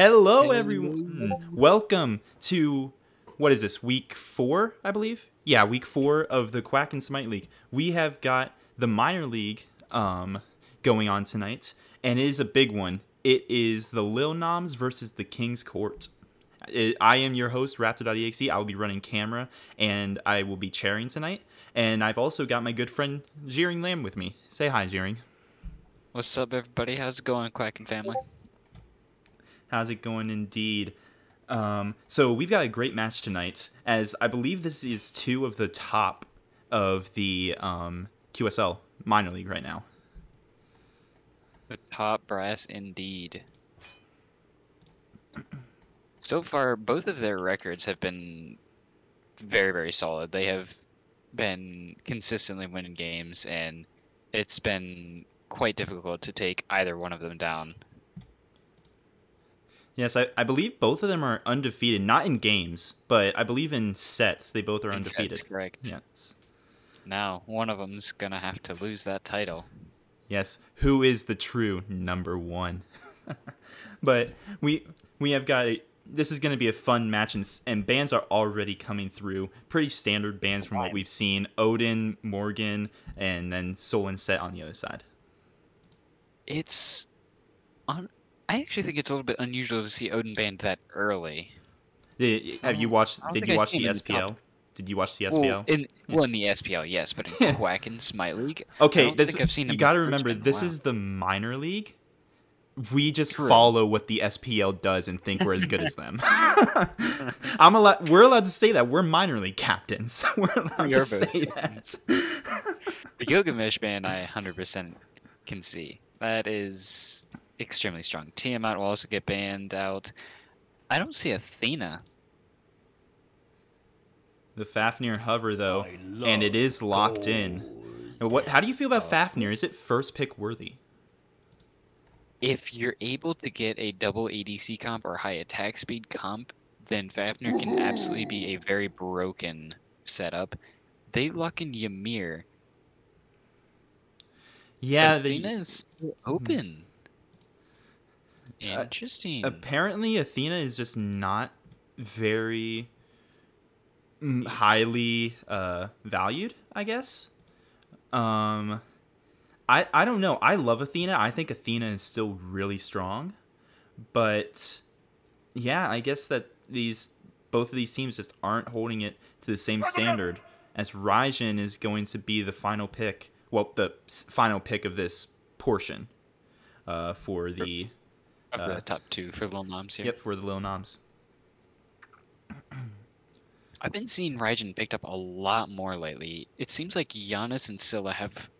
Hello, everyone. Hello. Welcome to what is this? Week 4, I believe. Yeah, week 4 of the Quack and Smite League. We have got the minor league going on tonight, and it is a big one. It is the Lil Noms versus the King's Court. I am your host, Raptor.exe. I will be running camera, and I will be chairing tonight. And I've also got my good friend Jeering Lamb with me. Say hi, Jeering. What's up, everybody? How's it going, Quacking family? How's it going indeed? So we've got a great match tonight, as I believe this is two of the top of the QSL minor league right now. The top brass indeed. So far, both of their records have been very, very solid. They have been consistently winning games, and it's been quite difficult to take either one of them down. Yes, I believe both of them are undefeated, not in games, but I believe in sets they both are undefeated. That's correct. Yes. Now, one of them's gonna have to lose that title. Yes, who is the true number one? But we have got this is going to be a fun match, and bans are already coming through. Pretty standard bans from what we've seen. Odin, Morgan, and then Sol and Set on the other side. It's on. I actually think it's a little bit unusual to see Odin banned that early. Have you watched? I don't Did think you I watch seen the him in the SPL? top. Did you watch the Well, SPL? in the SPL, yes, but in Quack and Smite League, Okay, I don't think I've seen him. You got to in remember, person. this Wow. is the minor league. We just True. follow what the SPL does and think we're as good as them. We're allowed to say that. We're minor league captains. We're allowed We to are both say captains. that. The Gilgamesh band, I 100% can see. That is extremely strong. Tiamat will also get banned out. I don't see Athena. The Fafnir hover, though, and it is locked in. How do you feel about Fafnir? Is it first pick worthy? If you're able to get a double ADC comp or high attack speed comp, then Fafnir can absolutely be a very broken setup. They luck in Ymir. Yeah, Athena is still open. Interesting. Apparently, Athena is just not very highly valued, I guess. I don't know. I love Athena. I think Athena is still really strong, but yeah, I guess that both of these teams just aren't holding it to the same standard, as Raijin is going to be the final pick. Well, the final pick of this portion for the top two for Lil Noms here. Yep, for the Lil Noms. I've been seeing Raijin picked up a lot more lately. It seems like Giannis and Scylla have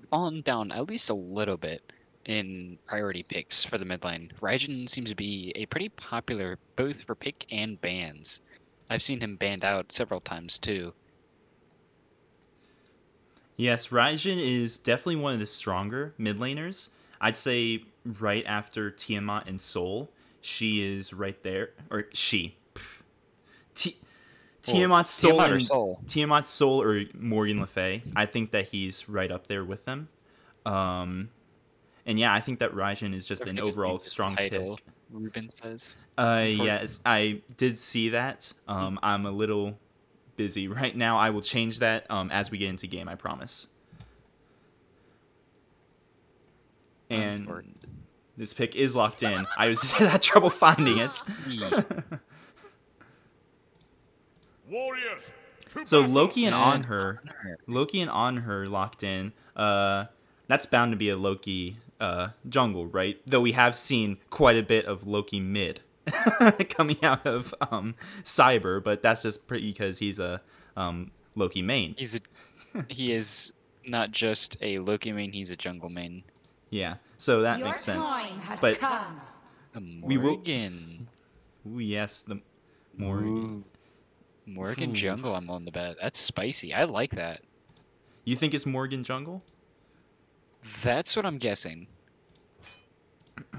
fallen down at least a little bit in priority picks for the mid lane. Raijin seems to be a pretty popular both for pick and bans. I've seen him banned out several times too. Yes, Raijin is definitely one of the stronger mid laners. I'd say right after Tiamat and Sol, she is right there. Or she. Tiamat, Sol, Tiamat, Sol, or Morgan Le Fay. I think that he's right up there with them. And yeah, I think that Raijin is just an overall strong title, pick. Ruben says. Yes, I did see that. I'm a little busy right now. I will change that as we get into game, I promise. And this pick is locked in. I was just had trouble finding it. Warriors. So Loki and on her locked in. That's bound to be a Loki jungle, right? Though we have seen quite a bit of Loki mid coming out of Cyber, but that's just because he's a Loki main. He is not just a Loki main; he's a jungle main. Yeah, so that Your makes sense. time has But come. we will. Morgan. Ooh, yes, the Morgan. Morgan jungle. I'm on the bet. That's spicy. I like that. You think it's Morgan jungle? That's what I'm guessing.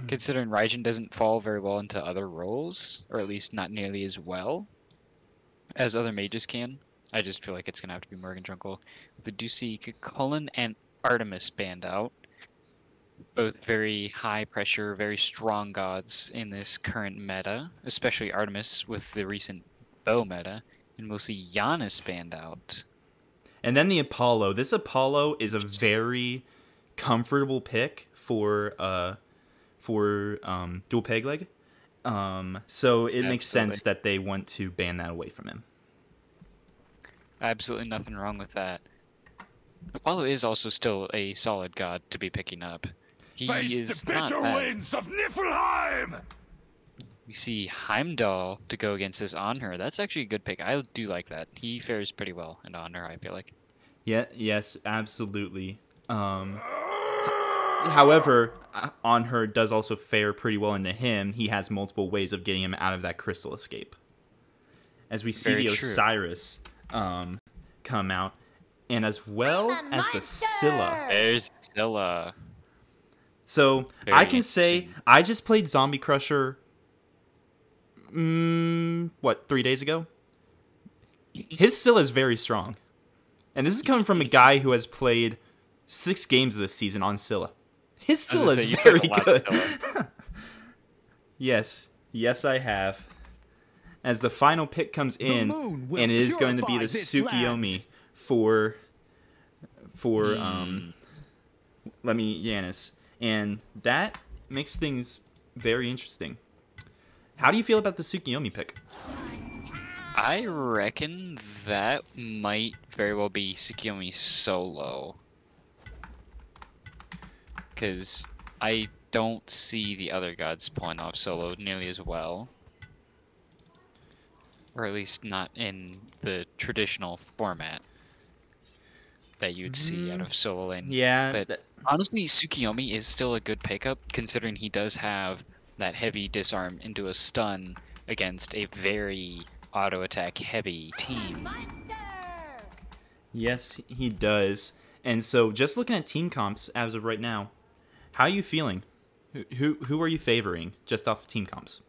Considering Raijin doesn't fall very well into other roles, or at least not nearly as well as other mages can, I just feel like it's going to have to be Morgan jungle. The Ducey, Cullen, and Artemis banned out. Both very high pressure, very strong gods in this current meta, especially Artemis with the recent bow meta, and we'll see Giannis banned out. And then the Apollo. This Apollo is a very comfortable pick for dual peg leg. So it makes sense that they want to ban that away from him. Absolutely nothing wrong with that. Apollo is also still a solid god to be picking up. He is the not bitter bad. winds of Niflheim! We see Heimdall to go against this Honor. That's actually a good pick. I do like that. He fares pretty well in Honor, I feel like. Yeah, yes, absolutely. However, Honor does also fare pretty well into him. He has multiple ways of getting him out of that crystal escape. As we see Very the true. Osiris come out, and as well as the Scylla. There's Scylla. So Very I can say interesting. I just played Zombie Crusher. 3 days ago? His Scylla is very strong. And this is coming from a guy who has played 6 games this season on Scylla. His Scylla is very good. Yes, I have. As the final pick comes in, and it is going to be the Tsukiyomi for Giannis. And that makes things very interesting. How do you feel about the Tsukiyomi pick? I reckon that might very well be Tsukiyomi solo. Because I don't see the other gods pulling off solo nearly as well. Or at least not in the traditional format that you'd see out of solo lane. Yeah. But honestly, Tsukiyomi is still a good pickup, considering he does have that heavy disarm into a stun against a very auto attack heavy team. Yes, he does. And so, just looking at team comps as of right now, how are you feeling? Who are you favoring just off of team comps?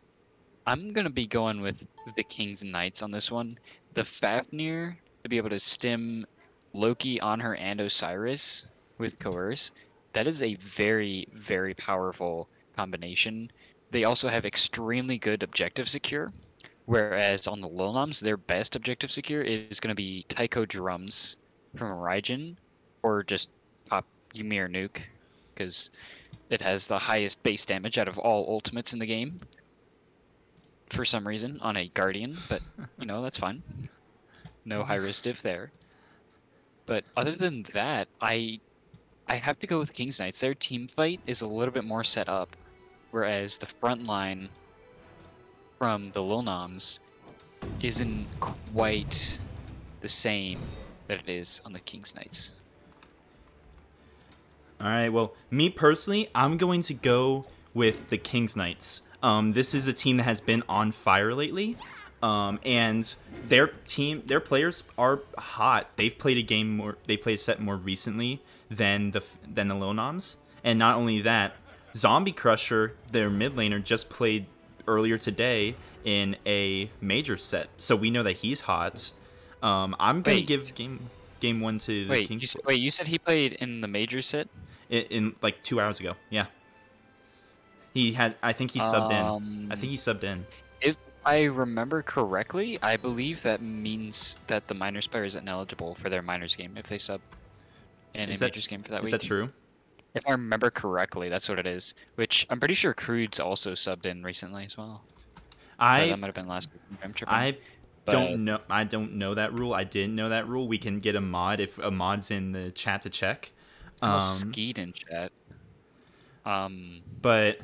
I'm gonna be going with the Kings and Knights on this one. The Fafnir to be able to stim Loki, Honor, and Osiris with Coerce. That is a very, very powerful combination. They also have extremely good objective secure, whereas on the Noms, their best objective secure is going to be Taiko Drums from Raijin, or just pop Ymir Nuke, because it has the highest base damage out of all ultimates in the game. For some reason, on a Guardian, but you know, that's fine. No high risk diff there. But other than that, I have to go with King's Knights. Their team fight is a little bit more set up, whereas the front line from the Lil Noms isn't quite the same that it is on the King's Knights. All right, well, me personally, I'm going to go with the King's Knights. This is a team that has been on fire lately, and their players are hot. They've played a set more recently than the Lil Noms, and not only that, Zombie Crusher, their mid laner, just played earlier today in a major set, so we know that he's hot. I'm gonna give game 1 to the Kings. Wait, you said he played in the major set? In like 2 hours ago, yeah. I think he subbed in. I think he subbed in. If I remember correctly, I believe that means that the minors player is ineligible for their minors game if they sub in a majors game for that week. Is that true? If I remember correctly, that's what it is. Which I'm pretty sure Crude's also subbed in recently as well. That might have been last week. I don't know. I don't know that rule. I didn't know that rule. We can get a mod if a mod's in the chat to check. Skeet in chat. But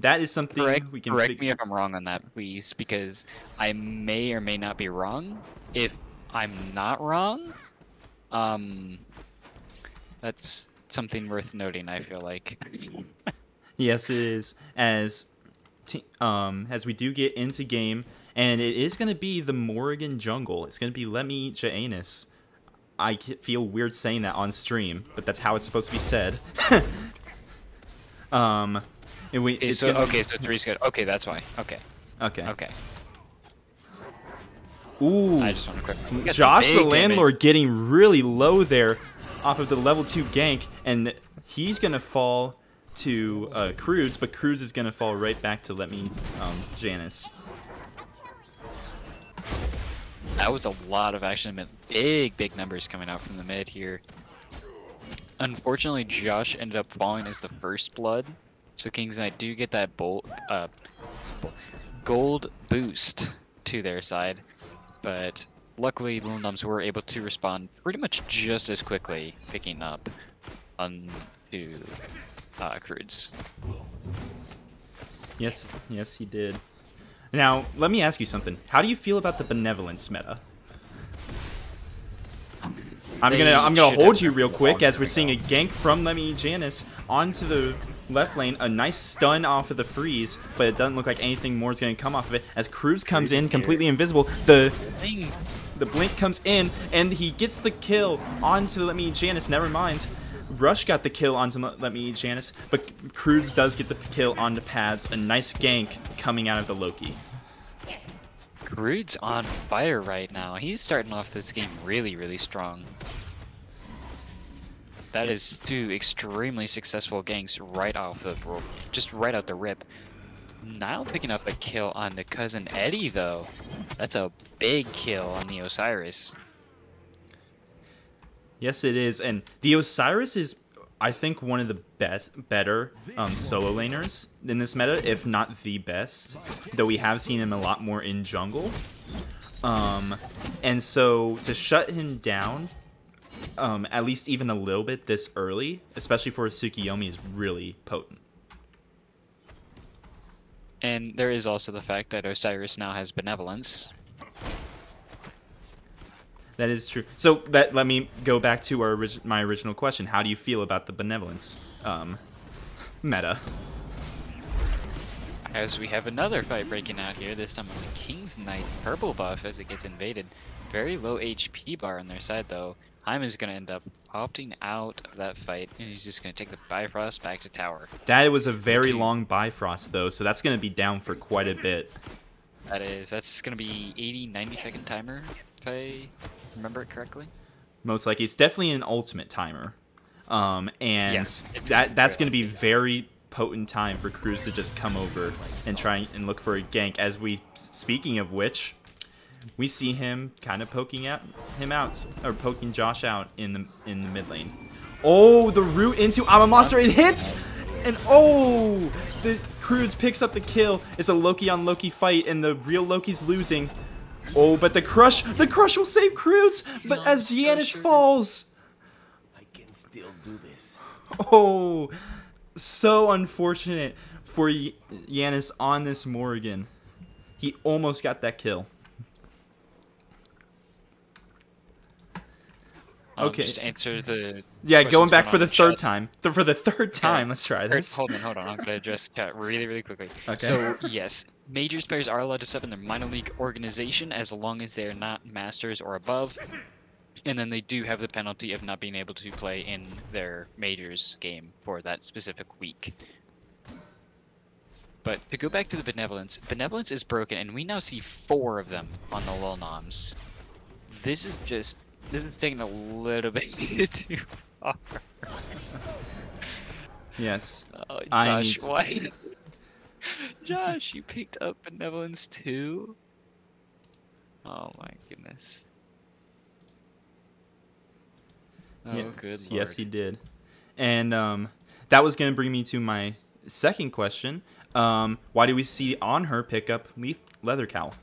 that is something we can correct me if I'm wrong on that, please, because I may or may not be wrong. If I'm not wrong, that's something worth noting, I feel like. Yes, it is. As we do get into game, and it is going to be the Morrigan jungle. It's going to be Let Me Eat Janus. I feel weird saying that on stream, but that's how it's supposed to be said. So it's rescheduled. Okay, that's why. Okay. Ooh. I just want to clarify. Josh the Landlord getting really low there off of the level 2 gank, and he's going to fall Cruz, but Cruz is gonna fall right back to let me Janice. That was a lot of action. Big numbers coming out from the mid here. Unfortunately, Josh ended up falling as the first blood, so Kings Knight do get that gold boost to their side, but luckily Little Noms were able to respond pretty much just as quickly, picking up onto Crudes. Yes, he did. Now, let me ask you something. How do you feel about the benevolence meta? I'm gonna hold you real quick as we're seeing a gank from Lemmy Janice onto the left lane. A nice stun off of the freeze, but it doesn't look like anything more is gonna come off of it. As Cruz comes in, completely invisible. The blink comes in, and he gets the kill onto Lemmy Janice. Never mind. Rush got the kill onto Let Me Eat Janice, but Cruz does get the kill onto Pabs. A nice gank coming out of the Loki. Crude's on fire right now. He's starting off this game really strong. That is 2 extremely successful ganks right off the just right out the rip. Now picking up a kill on the cousin Eddie though. That's a big kill on the Osiris. Yes, it is, and the Osiris is, I think, one of the better solo laners in this meta, if not the best. Though we have seen him a lot more in jungle, and so to shut him down, at least even a little bit this early, especially for a Tsukiyomi, is really potent. And there is also the fact that Osiris now has benevolence. That is true. So let me go back to my original question. How do you feel about the benevolence meta? As we have another fight breaking out here, this time on the King's Knight's purple buff as it gets invaded. Very low HP bar on their side though. Heim is going to end up opting out of that fight, and he's just going to take the Bifrost back to tower. That was a very long Bifrost though, so that's going to be down for quite a bit. That's going to be 80-90 second timer, if I remember it correctly. Most likely. It's definitely an ultimate timer. And yes, that's going to be very potent time for Cruz to just come over and try and look for a gank. Speaking of which, we see him kind of poking Josh out in the mid lane. Oh, the root into I'm a monster. It hits, and oh, the Cruz picks up the kill. It's a Loki on Loki fight, and the real Loki's losing. Oh, but the crush will save Cruz, but as Giannis falls. I can still do this. Oh, so unfortunate for Giannis on this Morrigan. He almost got that kill. Okay. Just answer the. Yeah, going back for the third time. For the third time, let's try this. Hold on. I'm gonna address chat really quickly. Okay. So yes, Majors players are allowed to sub in their minor league organization as long as they are not Masters or above, and then they do have the penalty of not being able to play in their Majors game for that specific week. But to go back to the Benevolence is broken, and we now see 4 of them on the Lil Noms. This is taking a little bit too far. Yes. Oh, Josh, why? Josh, you picked up Benevolence too? Oh my goodness. Oh, Yeah, good lord. Yes, he did. And that was going to bring me to my second question. Why do we see on her pick up Leather Cowl?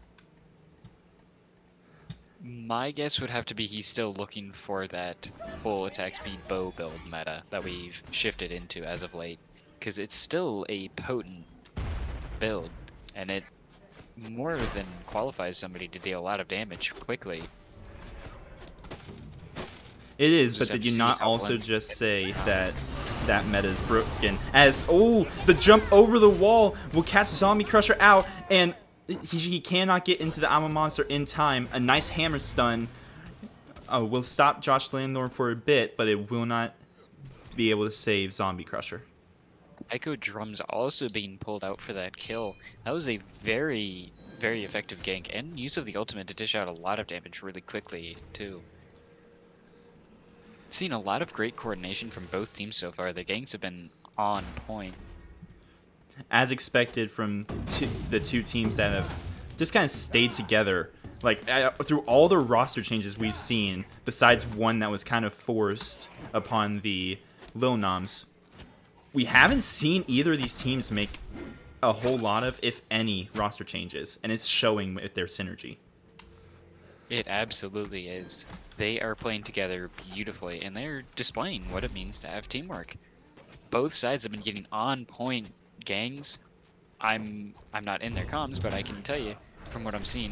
My guess would have to be he's still looking for that full attack speed bow build meta that we've shifted into as of late. Because it's still a potent build, and it more than qualifies somebody to deal a lot of damage quickly. It is, but did you not also just say that that meta is broken? As, oh, the jump over the wall will catch Zombie Crusher out, and he cannot get into the I'm a Monster in time. A nice hammer stun will stop Josh Landorm for a bit, but it will not be able to save Zombie Crusher. Echo Drums also being pulled out for that kill. That was a very effective gank, and use of the ultimate to dish out a lot of damage really quickly, too. Seen a lot of great coordination from both teams so far. The ganks have been on point. As expected from the two teams that have just kind of stayed together. Like, through all the roster changes we've seen, besides one that was kind of forced upon the Lil Noms, we haven't seen either of these teams make a whole lot of, if any, roster changes, and it's showing with their synergy. It absolutely is. They are playing together beautifully, and they're displaying what it means to have teamwork. Both sides have been getting on-point gangs. I'm not in their comms, but I can tell you, from what I'm seeing,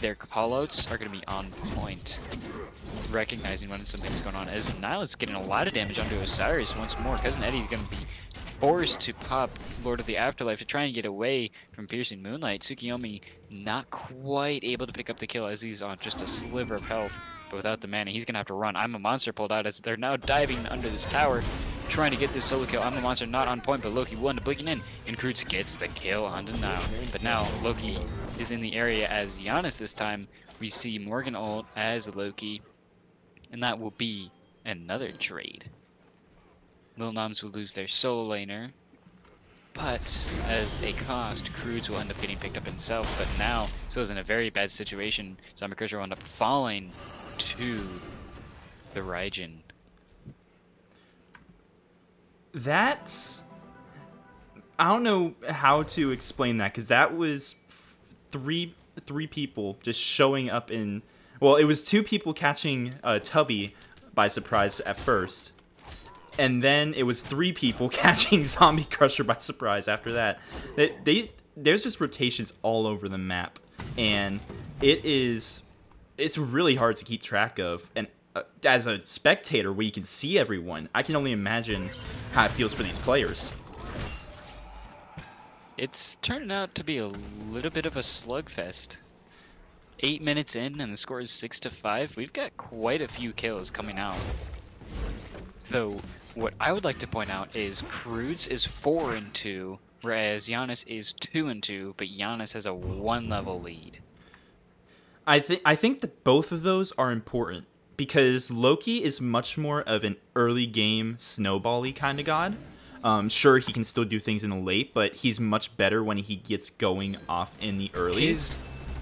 their callouts are going to be on point, recognizing when something's going on. As Niles is getting a lot of damage onto Osiris once more, Cousin Eddie is going to be forced to pop Lord of the Afterlife to try and get away from Piercing Moonlight. Tsukiyomi not quite able to pick up the kill as he's on just a sliver of health, but without the mana, he's going to have to run. I'm a Monster pulled out as they're now diving under this tower, trying to get this solo kill. I'm a Monster not on point, but Loki will end up blinking in, and Cruz gets the kill onto Nile. But now Loki is in the area as Giannis this time. We see Morgan ult as Loki, and that will be another trade. Lil Noms will lose their solo laner, but as a cost, Cruz will end up getting picked up himself. But now, Sill's in a very bad situation. Zombie Crusher will end up falling to the Raijin. That's... I don't know how to explain that, because that was three people just showing up in... Well, it was two people catching Tubby by surprise at first. And then it was three people catching Zombie Crusher by surprise after that. There's just rotations all over the map. And it's really hard to keep track of. And as a spectator where you can see everyone, I can only imagine how it feels for these players. It's turning out to be a little bit of a slugfest. 8 minutes in and the score is 6-5. We've got quite a few kills coming out. Though, what I would like to point out is Cruz is 4-2, whereas Giannis is 2-2, but Giannis has a 1-level lead. I think that both of those are important, because Loki is much more of an early game snowball-y kind of god. Sure, he can still do things in the late, but he's much better when he gets going off in the early.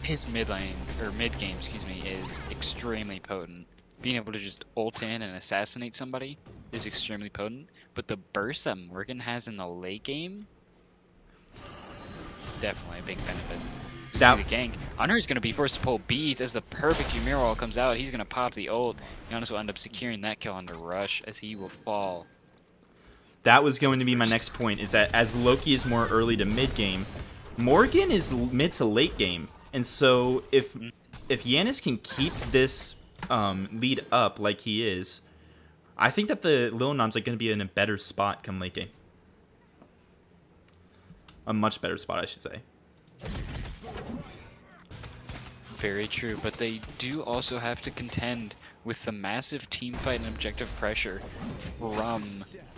His mid lane, or mid game, excuse me, is extremely potent. Being able to just ult in and assassinate somebody is extremely potent, but the burst that Morgan has in the late game, definitely a big benefit. You see the gank. Honor is going to be forced to pull beads as the perfect Humira comes out. He's going to pop the ult. Giannis will end up securing that kill on the rush as he will fall. That was going to be my next point, is that as Loki is more early to mid game, Morgan is mid to late game. And so if Giannis can keep this lead up like he is, I think that the Lil Noms are going to be in a better spot come late game. A much better spot, I should say. Very true, but they do also have to contend with the massive team fight and objective pressure from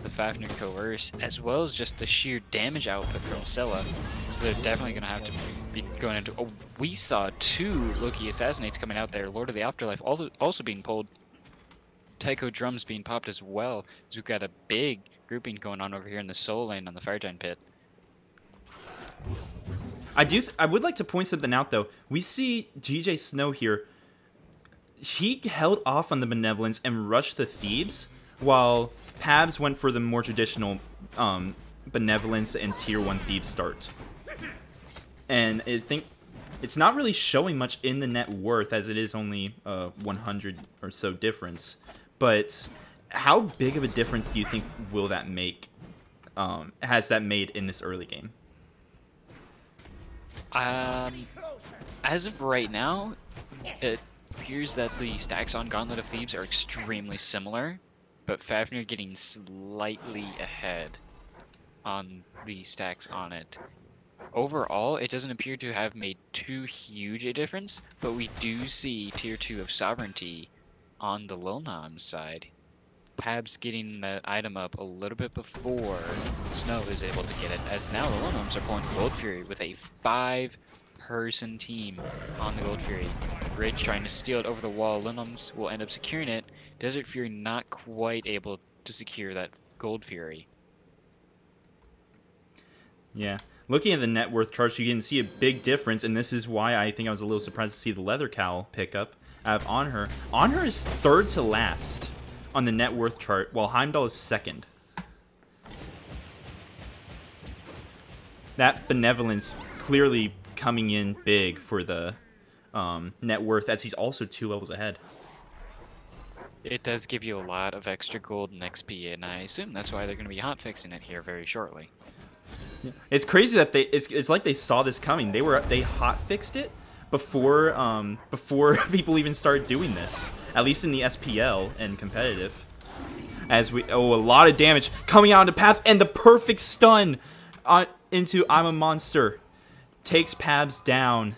the Fafnir Coerce, as well as just the sheer damage output from Scylla. So they're definitely going to have to be going into... Oh, we saw 2 Loki Assassinates coming out there. Lord of the Afterlife also being pulled. Taiko Drums being popped as well. So we've got a big grouping going on over here in the soul lane on the Fire Giant pit. I would like to point something out, though. We see GJ Snow here. He held off on the Benevolence and rushed the Thieves, while Pabs went for the more traditional Benevolence and Tier 1 Thieves starts. And I think it's not really showing much in the net worth, as it is only 100 or so difference. But how big of a difference do you think will that make? Has that made in this early game? As of right now, it appears that the stacks on Gauntlet of Thieves are extremely similar, but Fafnir getting slightly ahead on the stacks on it. Overall, it doesn't appear to have made too huge a difference, but we do see Tier 2 of Sovereignty on the Lil Noms side. Pabs getting the item up a little bit before Snow is able to get it, as now the Lil Noms are pulling Gold Fury with a 5-person team on the Gold Fury. Ridge trying to steal it over the wall. Lil Noms will end up securing it. Desert Fury not quite able to secure that Gold Fury. Yeah. Looking at the net worth charts, you can see a big difference, and this is why I think I was a little surprised to see the leather cowl pick up out of Onher. Onher is third to last on the net worth chart, while Heimdall is second. That benevolence clearly coming in big for the net worth, as he's also 2 levels ahead. It does give you a lot of extra gold and XP, and I assume that's why they're going to be hotfixing it here very shortly. It's crazy that it's like they saw this coming. They hotfixed it before people even started doing this. At least in the SPL and competitive. As a lot of damage coming out into Pabs, and the perfect stun into I'm a Monster takes Pabs down.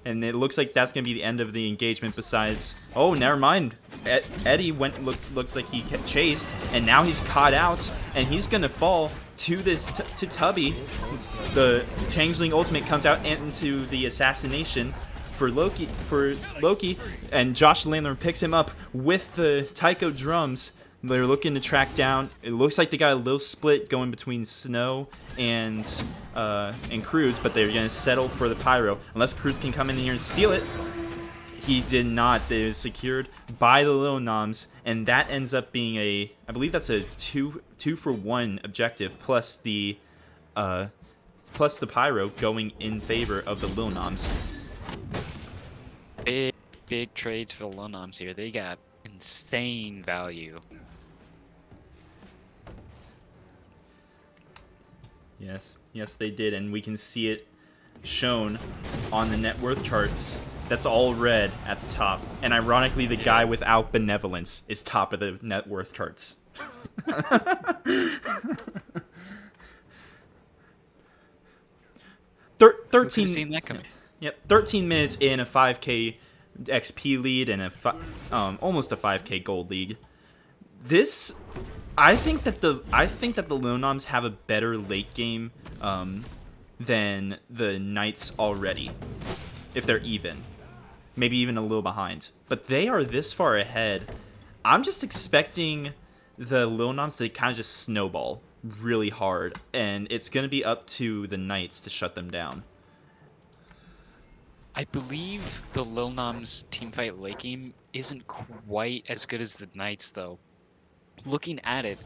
And it looks like that's going to be the end of the engagement besides... Oh, never mind. Eddie looked like he kept chased, and now he's caught out, and he's going to fall to Tubby. The Changeling ultimate comes out into the assassination for Loki, and Josh Landler picks him up with the Taiko drums. They're looking to track down. It looks like they got a little split going between Snow and Crudes, but they're going to settle for the Pyro. Unless Crudes can come in here and steal it. He did not. They was secured by the little Noms, and that ends up being I believe that's a two for one objective, plus the Pyro going in favor of the Lil Noms. Big trades for the Lil Noms here. They got insane value. Yes, they did, and we can see it shown on the net worth charts. That's all red at the top, and ironically, the guy without benevolence is top of the net worth charts. 13. Seen that coming. Yep, 13 minutes in, a 5k XP lead and almost a 5k gold lead. This, I think that the Lil Noms have a better late game than the Knights already, if they're even, maybe even a little behind. But they are this far ahead. I'm just expecting the Lil Noms to kind of just snowball really hard, and it's going to be up to the Knights to shut them down. I believe the Lil Noms teamfight late game isn't quite as good as the Knights, though. Looking at it,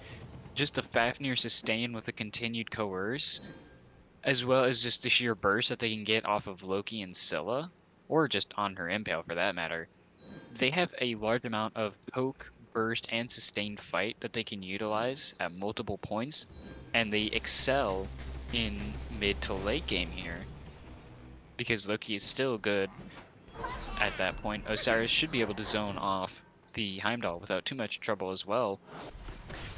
just the Fafnir sustain with the continued coerce, as well as just the sheer burst that they can get off of Loki and Scylla, or just on her Impale for that matter, they have a large amount of poke, burst, and sustained fight that they can utilize at multiple points, and they excel in mid to late game here. Because Loki is still good at that point. Osiris should be able to zone off the Heimdall without too much trouble as well.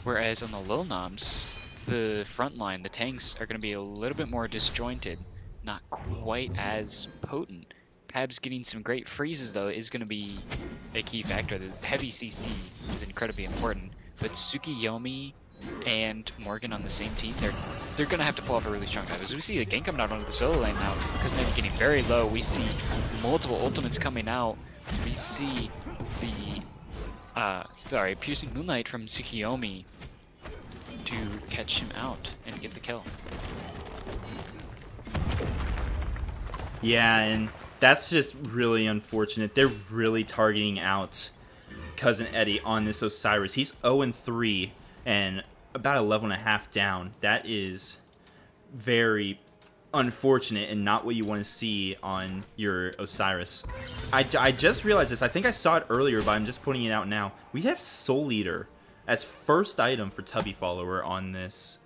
Whereas on the Lil Noms, the front line, the tanks are going to be a little bit more disjointed, not quite as potent. Pabs getting some great freezes though is going to be a key factor. The heavy CC is incredibly important, but Tsukiyomi and Morgan on the same team, they're going to have to pull off a really strong dive. As we see the gank coming out onto the solo lane now, because they're getting very low. We see multiple ultimates coming out. We see the Piercing Moonlight from Tsukiyomi to catch him out and get the kill. Yeah, and that's just really unfortunate. They're really targeting out Cousin Eddie on this Osiris. He's 0-3 and about a level and a half down. That is very unfortunate and not what you want to see on your Osiris. I just realized this. I think I saw it earlier, but I'm just putting it out now. We have Soul Eater as first item for Tubby Follower on this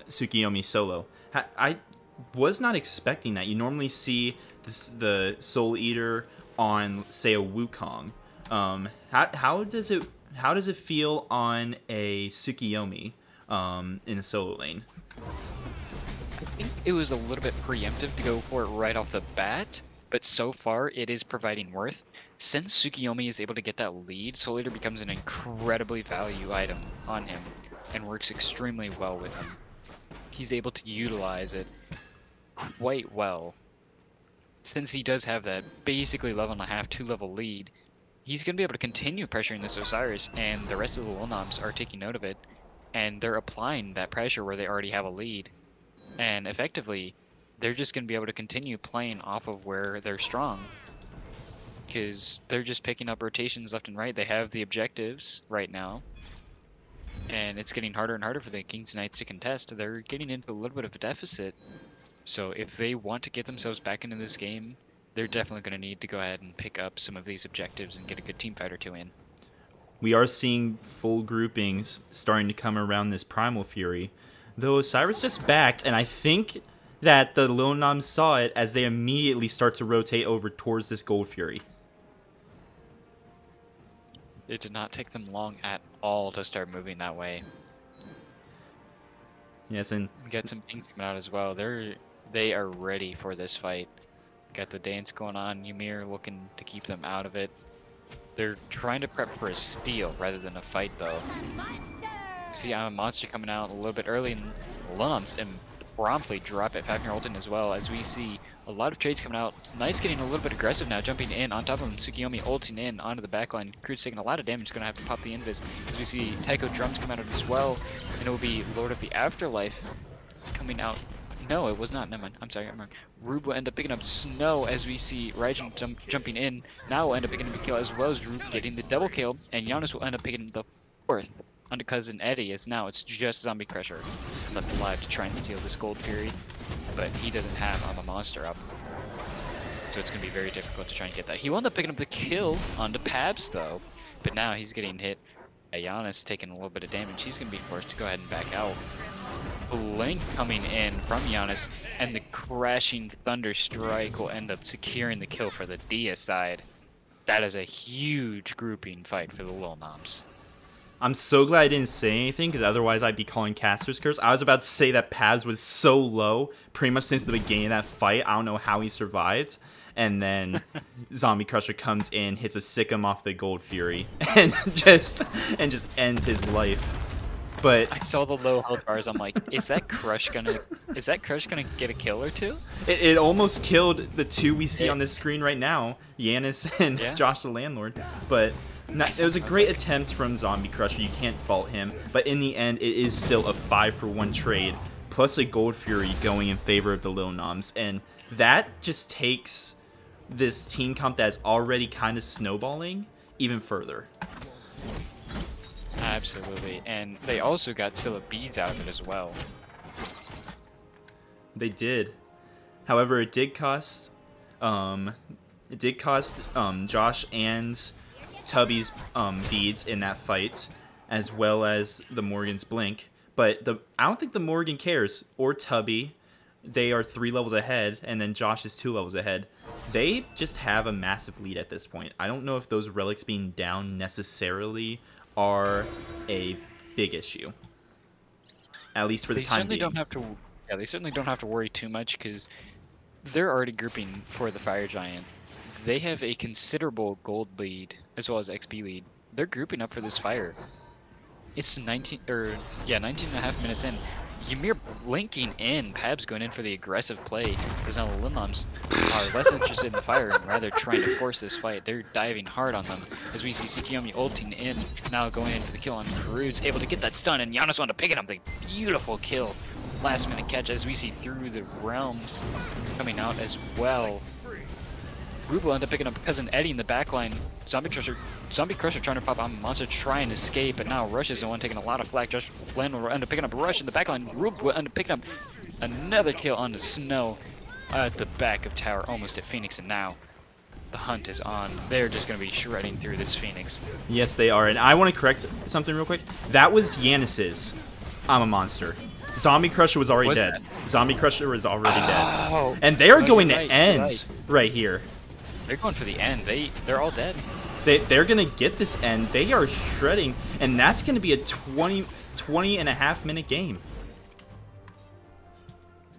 Tsukiyomi solo. I was not expecting that. You normally see the Soul Eater on, say, a Wukong. How does it feel on a Tsukiyomi in the solo lane? I think it was a little bit preemptive to go for it right off the bat, but so far it is providing worth. Since Tsukiyomi is able to get that lead, Soul Eater becomes an incredibly value item on him and works extremely well with him. He's able to utilize it quite well. Since he does have that basically level and a half, 2-level lead, he's going to be able to continue pressuring this Osiris, and the rest of the Lil Noms are taking note of it. and they're applying that pressure where they already have a lead. And effectively, they're just going to be able to continue playing off of where they're strong. Because they're just picking up rotations left and right. They have the objectives right now. And it's getting harder and harder for the Kings Knights to contest. They're getting into a little bit of a deficit. So if they want to get themselves back into this game, they're definitely going to need to go ahead and pick up some of these objectives and get a good team fight or two in. We are seeing full groupings starting to come around this Primal Fury. Though Cyrus just backed, and I think that the Lil Noms saw it as they immediately start to rotate over towards this Gold Fury. It did not take them long at all to start moving that way. Yes, and We got some Kings coming out as well. They are ready for this fight. Got the dance going on. Ymir looking to keep them out of it. They're trying to prep for a steal rather than a fight, though. You see, I'm a monster coming out a little bit early, and Noms and promptly drop it. Fafnir ulting as well, as we see a lot of trades coming out. Knight's getting a little bit aggressive now, jumping in on top of him. Tsukiyomi ulting in onto the backline. Crude's taking a lot of damage, gonna have to pop the invis. As we see Taiko drums come out as well, and it will be Lord of the Afterlife coming out. No, it was not. Never mind. I'm sorry. I'm wrong. Rube will end up picking up Snow as we see Raijin jumping in. Now will end up picking up a kill, as well as Rube getting the double kill, and Giannis will end up picking the 4th. Onto Cousin Eddie, as now it's just Zombie Crusher left alive to try and steal this Gold Fury, but he doesn't have I'm a Monster up, so it's going to be very difficult to try and get that. He wound up picking up the kill onto Pabs though, but now he's getting hit. Giannis taking a little bit of damage. He's going to be forced to go ahead and back out. Blink coming in from Giannis, and the crashing Thunder Strike will end up securing the kill for the Dia side. That is a huge grouping fight for the Lil Noms. I'm so glad I didn't say anything, because otherwise I'd be calling Caster's Curse. I was about to say that Paz was so low pretty much since the beginning of that fight. I don't know how he survived. And then Zombie Crusher comes in, hits a Sikkim off the Gold Fury, and just ends his life. But I saw the low health bars. I'm like, is that Crush gonna get a kill or two? it almost killed the two we see on this screen right now, Yanis and Josh the Landlord. But it was a great attempt from Zombie Crusher. You can't fault him. But in the end, it is still a 5-for-1 trade, plus a Gold Fury going in favor of the Lil Noms. And that just takes this team comp that's already kind of snowballing even further. Absolutely. And they also got Scylla beads out of it as well. They did. However, it did cost Josh and Tubby's beads in that fight, as well as the Morgan's blink. But I don't think the Morgan cares, or Tubby. They are 3 levels ahead, and then Josh is 2 levels ahead. They just have a massive lead at this point. I don't know if those relics being down necessarily are a big issue, at least for the time being. They certainly don't have to worry too much, because they're already grouping for the Fire Giant. They have a considerable gold lead as well as XP lead. They're grouping up for this fire. It's 19 and a half minutes in. Ymir blinking in. Pabs going in for the aggressive play, because now the Lil Noms are less interested in the fire and rather trying to force this fight. They're diving hard on them, as we see Tsukiyomi ulting in, now going in for the kill on Crude's able to get that stun, and Giannis wanted to pick it up. The beautiful kill. Last minute catch, as we see through the realms coming out as well. Rube will end up picking up Cousin Eddie in the backline. Zombie Crusher trying to pop on Monster, trying to escape, but now Rush is the one taking a lot of flack. Josh Landlord will end up picking up Rush in the backline. Rube will end up picking up another kill on the Snow at the back of tower, almost at Phoenix, and now the hunt is on. They're just going to be shredding through this Phoenix. Yes, they are, and I want to correct something real quick. That was Yanis's I'm a Monster. Zombie Crusher was already dead. Zombie Crusher was already dead. And they are going to end right here. They're going for the end. They're all dead. They're going to get this end. They are shredding, and that's going to be a 20 and a half minute game.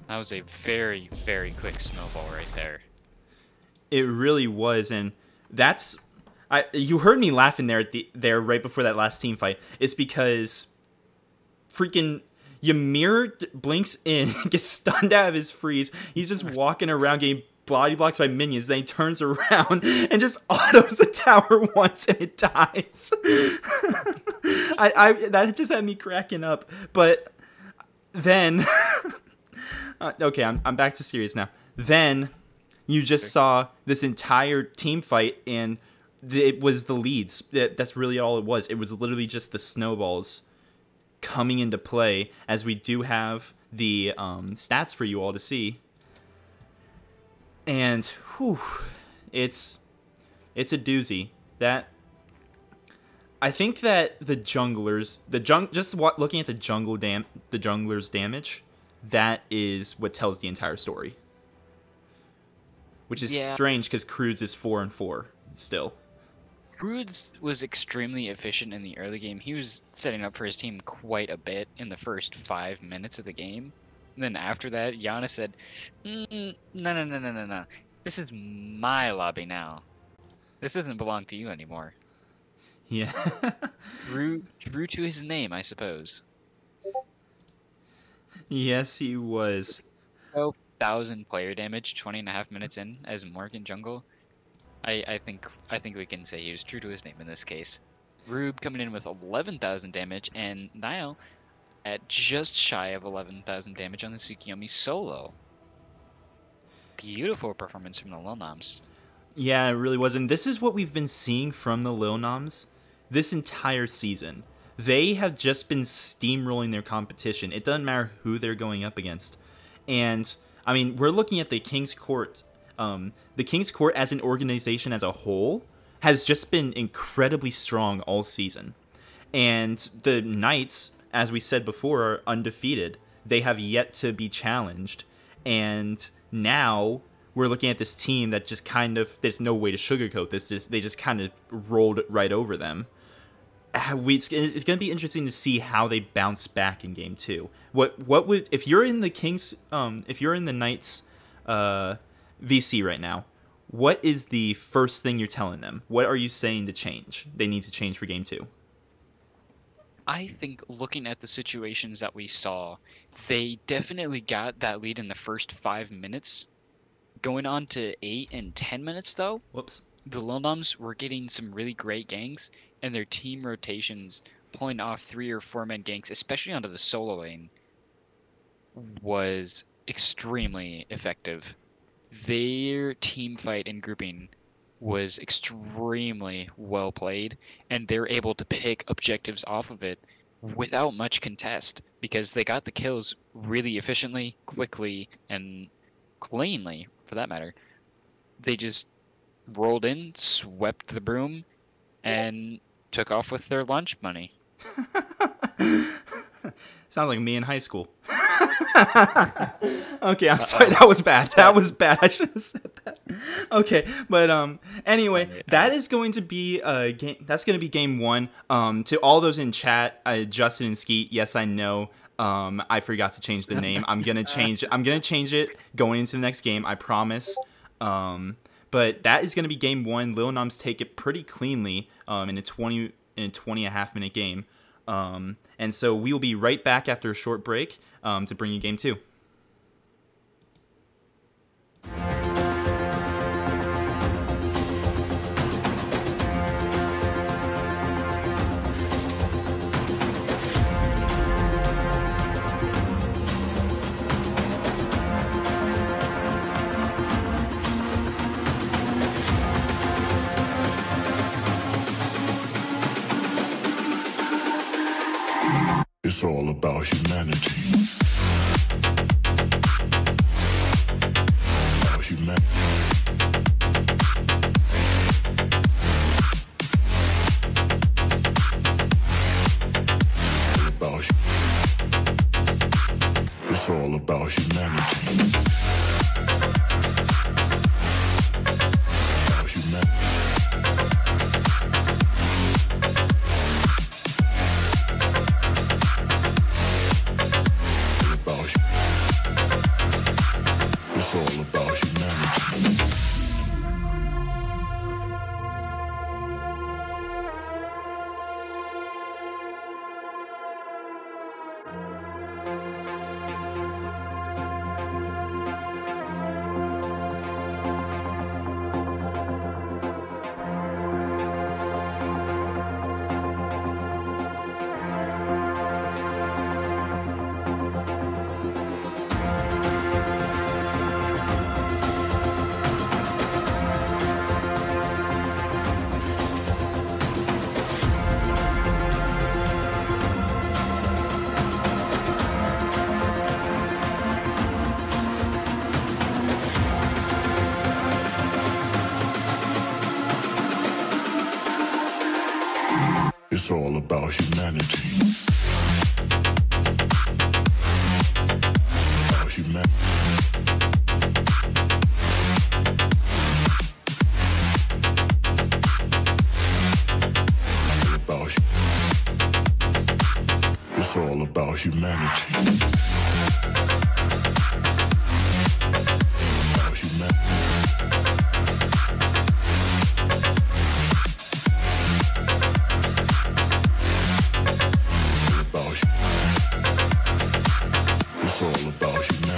That was a very, very quick snowball right there. It really was, and that's... you heard me laughing there right before that last team fight. It's because freaking Ymir blinks in, gets stunned out of his freeze. He's just walking around getting body blocks by minions. Then he turns around and just autos the tower once, and it dies. That just had me cracking up. But then, okay, I'm back to serious now. Then you just saw this entire team fight, and it was the leads. That's really all it was. It was literally just the snowballs coming into play, as we do have the stats for you all to see. And whew, it's a doozy. That I think that the junglers, looking at the junglers' damage, that is what tells the entire story. Which is strange because Cruz is 4-4 still. Cruz was extremely efficient in the early game. He was setting up for his team quite a bit in the first 5 minutes of the game. And then after that, Giannis said, no. This is my lobby now. This doesn't belong to you anymore. Yeah. True to his name, I suppose. Yes, he was. 12,000 player damage, 20.5 minutes in as Morgan jungle. I think we can say he was true to his name in this case. Rube coming in with 11,000 damage, and Niall at just shy of 11,000 damage on the Tsukiyomi solo. Beautiful performance from the Lil Noms. Yeah, it really was. And this is what we've been seeing from the Lil Noms this entire season. They have just been steamrolling their competition. It doesn't matter who they're going up against. And, I mean, we're looking at the King's Court. The King's Court as an organization as a whole has just been incredibly strong all season. And the Knights, as we said before, are undefeated. They have yet to be challenged. And now we're looking at this team that just kind of, there's no way to sugarcoat this. They just kind of rolled right over them. It's going to be interesting to see how they bounce back in game 2. What would, if you're in the Knights VC right now, what is the first thing you're telling them? What are you saying to change? They need to change for game 2. I think looking at the situations that we saw, they definitely got that lead in the first 5 minutes. Going on to 8 and 10 minutes though, the Lil Noms were getting some really great ganks, and their team rotations pulling off 3 or 4 man ganks, especially onto the solo lane, was extremely effective. Their team fight and grouping was extremely well played, and they're able to pick objectives off of it without much contest because they got the kills really efficiently, quickly, and cleanly, for that matter. They just rolled in, swept the broom, and took off with their lunch money. Sounds like me in high school. Okay, I'm sorry. That was bad. I should have said that. Okay, but anyway, that is going to be game. That's going to be game 1. To all those in chat, Justin and Skeet. Yes, I know. I forgot to change the name. I'm gonna change it going into the next game. I promise. But that is going to be game 1. Lil Noms take it pretty cleanly in a 20 and a half minute game. And so we will be right back after a short break to bring you game 2. It's all about humanity. About humanity. It's all about humanity. About humanity. It's all about humanity. About humanity. It's all about humanity. About humanity. It's all about humanity.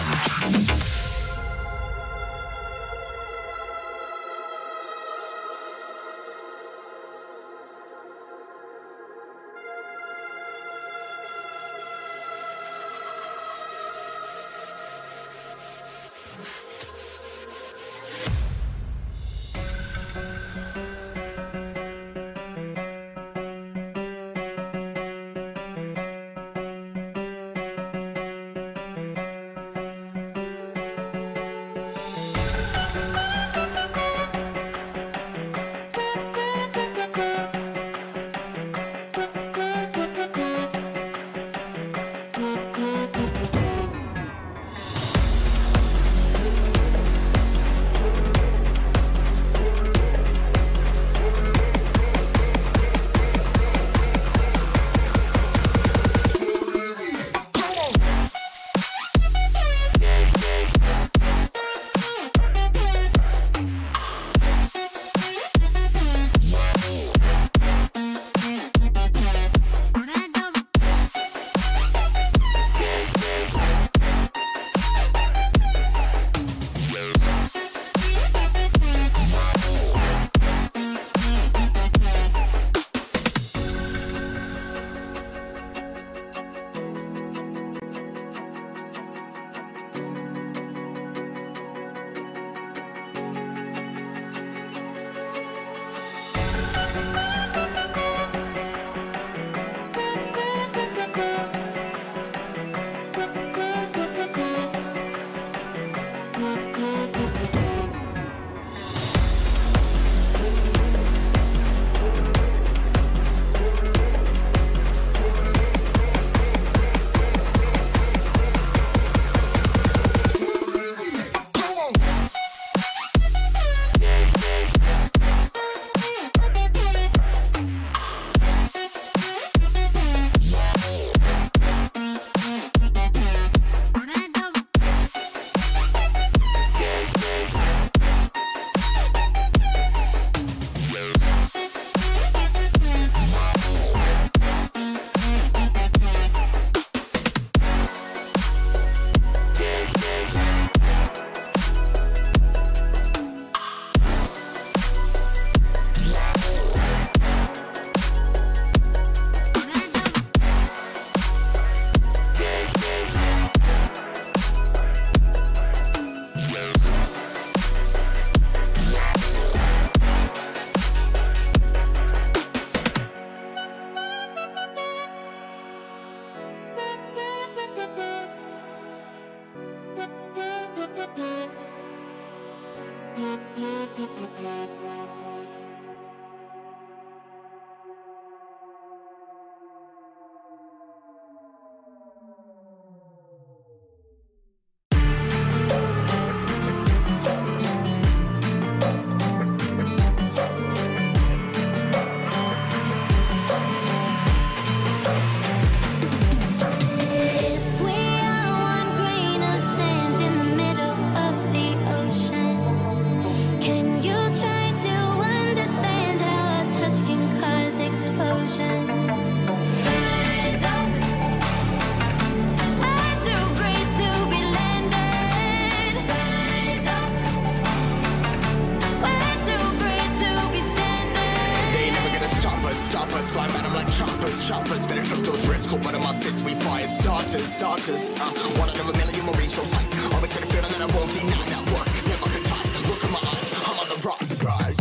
One out of a million marine show sights. Always get a feeling that I won't deny that work. Never could die. Look in my eyes. I'm on the rocks, guys.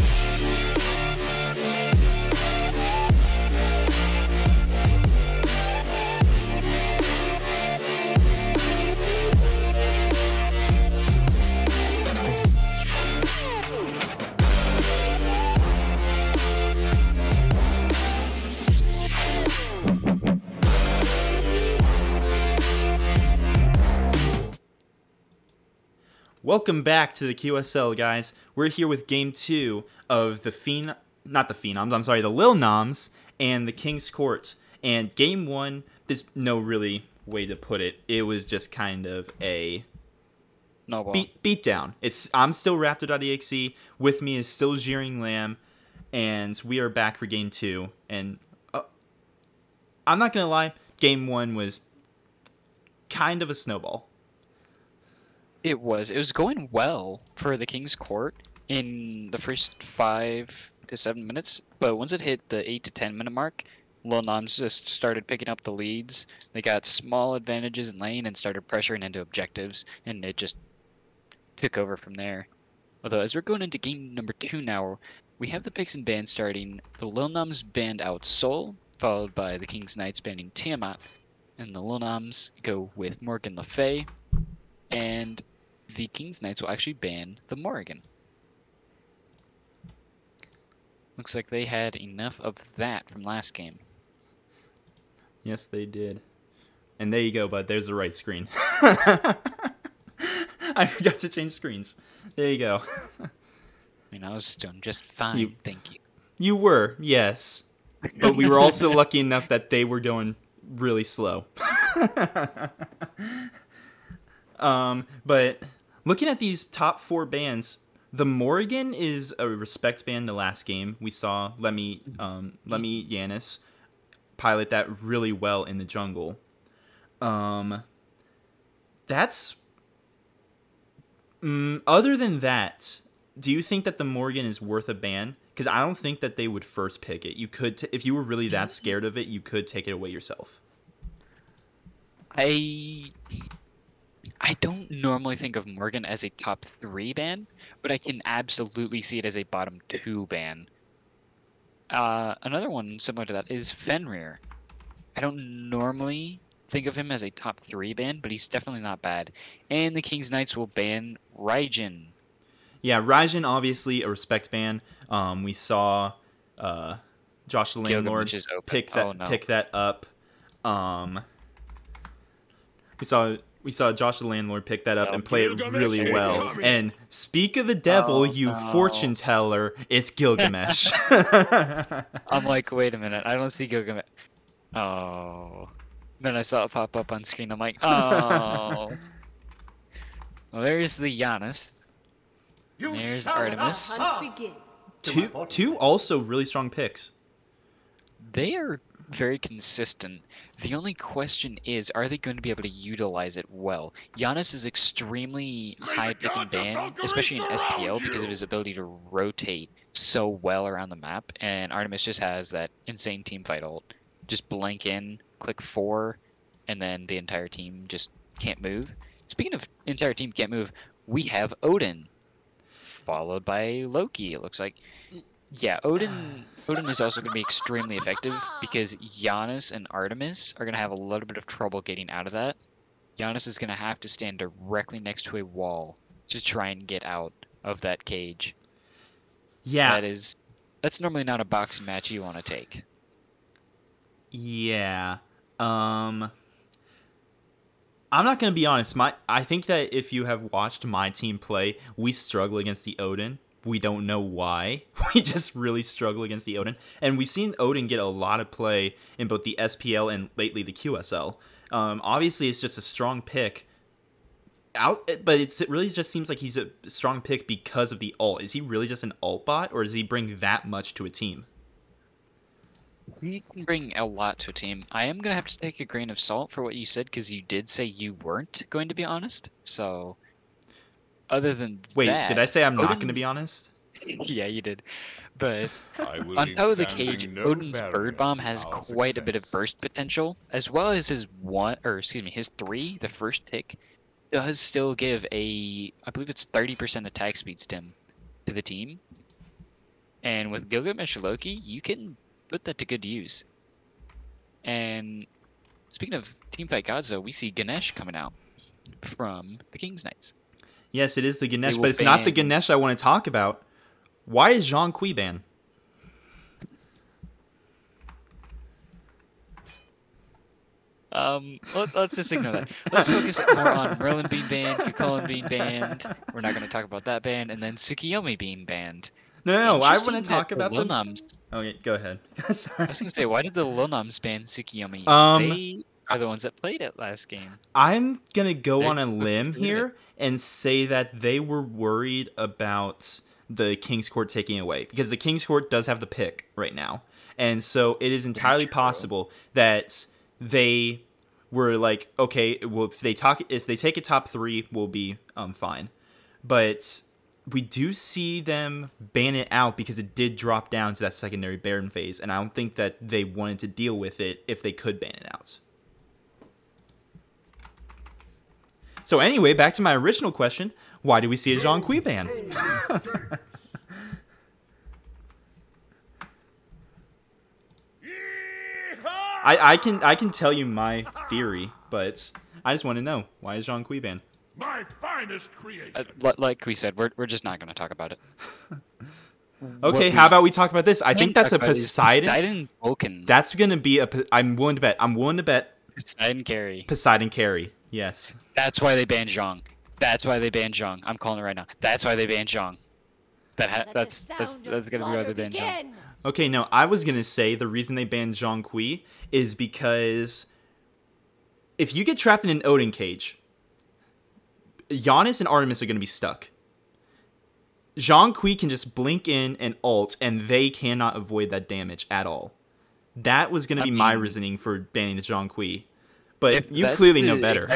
Welcome back to the QSL, guys. We're here with Game 2 of the the Lil Noms and the King's Court. And Game 1, there's no really way to put it. It was just kind of a beat down. I'm still Raptor.exe. With me is still Jeering Lamb. And we are back for Game 2. And I'm not going to lie, Game 1 was kind of a snowball. It was going well for the King's Court in the first 5 to 7 minutes, but once it hit the 8 to 10 minute mark, Lil Noms just started picking up the leads. They got small advantages in lane and started pressuring into objectives, and it just took over from there. Although, as we're going into game number 2 now, we have the picks and bans starting. The Lil Noms banned out Soul, followed by the King's Knights banning Tiamat, and the Lil Noms go with Morgan Le Fay, and the King's Knights will actually ban the Morrigan. Looks like they had enough of that from last game. Yes, they did. And there you go, bud. There's the right screen. I forgot to change screens. There you go. I mean, I was doing just fine, thank you. You were, yes. But we were also lucky enough that they were going really slow. But looking at these top 4 bans, the Morrigan is a respect ban the last game. We saw Lemmy Yanis pilot that really well in the jungle. That's other than that, do you think that the Morrigan is worth a ban? Because I don't think that they would first pick it. You could, if you were really that scared of it, you could take it away yourself. I don't normally think of Morgan as a top 3 ban, but I can absolutely see it as a bottom 2 ban. Another one similar to that is Fenrir. I don't normally think of him as a top 3 ban, but he's definitely not bad. And the King's Knights will ban Raijin. Yeah, Raijin, obviously a respect ban. We saw Josh the Landlord pick that up. We saw Josh the Landlord pick that up and play it really well. And speak of the devil, fortune teller, it's Gilgamesh. I'm like, wait a minute, I don't see Gilgamesh. Oh. Then I saw it pop up on screen. I'm like, oh. Well, there's the Giannis. There's Artemis. Two also really strong picks. They are very consistent. The only question is, are they going to be able to utilize it well? Giannis is extremely high pick and ban, especially in SPL, because of his ability to rotate so well around the map, and Artemis just has that insane teamfight ult. Just blank in, click 4, and then the entire team just can't move. Speaking of entire team can't move, we have Odin, followed by Loki, it looks like. Yeah, Odin is also going to be extremely effective because Giannis and Artemis are going to have a little bit of trouble getting out of that. Giannis is going to have to stand directly next to a wall to try and get out of that cage. Yeah. That's normally not a boxing match you want to take. Yeah. I'm not going to be honest. I think that if you have watched my team play, we struggle against the Odin. We don't know why. We just really struggle against the Odin. And we've seen Odin get a lot of play in both the SPL and lately the QSL. Obviously, it's just a strong pick. But it really just seems like he's a strong pick because of the ult. Is he really just an ult bot, or does he bring that much to a team? He can bring a lot to a team. I am going to have to take a grain of salt for what you said, because you did say you weren't going to be honest. So, other than Wait, that... did I say I'm not going to be honest? Yeah, you did. But on top of the cage, Odin's Bird Bomb has quite a bit of burst potential, as well as his 3, the first tick, does still give I believe it's 30% attack speed stim to the team. And with Gilgamesh Loki, you can put that to good use. And speaking of Teamfight Gods, though, we see Ganesh coming out from the King's Knights. Yes, it is the Ganesh, but it's not the Ganesh I want to talk about. Why is Jean Kui banned? Let's just ignore that. Let's focus more on Merlin being banned, Cucullin being banned. We're not going to talk about that ban, and then Tsukiyomi being banned. No, I want Interesting to talk that about the them. Noms. Oh, yeah, go ahead. I Sorry. was going to say, why did the Noms ban Tsukiyomi? Um, They are the ones that played it last game. I'm going to go They're on a limb quick to get here and say that they were worried about the King's Court taking away, because the King's Court does have the pick right now. And so it is entirely true. possible that they were like, okay, well, if they take a top 3, we'll be fine. But we do see them ban it out because it did drop down to that secondary Baron phase, and I don't think that they wanted to deal with it if they could ban it out. So anyway, back to my original question: why do we see a Zhang Kui ban? I can tell you my theory, but I just want to know, why is Zhang Kui banned? My finest creation. Like we said, we're just not going to talk about it. Okay, how about we talk about this? I think that's a Poseidon. Poseidon Vulcan. That's gonna be a. I'm willing to bet. Poseidon carry. Poseidon carry. Yes. That's why they banned Zhang. That's why they banned Zhang. I'm calling it right now. That's why they banned Zhang. That's gonna be why they banned Zhang. Okay, no, I was gonna say the reason they banned Zhang Kui is because if you get trapped in an Odin cage, Giannis and Artemis are gonna be stuck. Zhang Kui can just blink in and ult, and they cannot avoid that damage at all. That was going to be my reasoning for banning the Zhang Kui. But you clearly know better.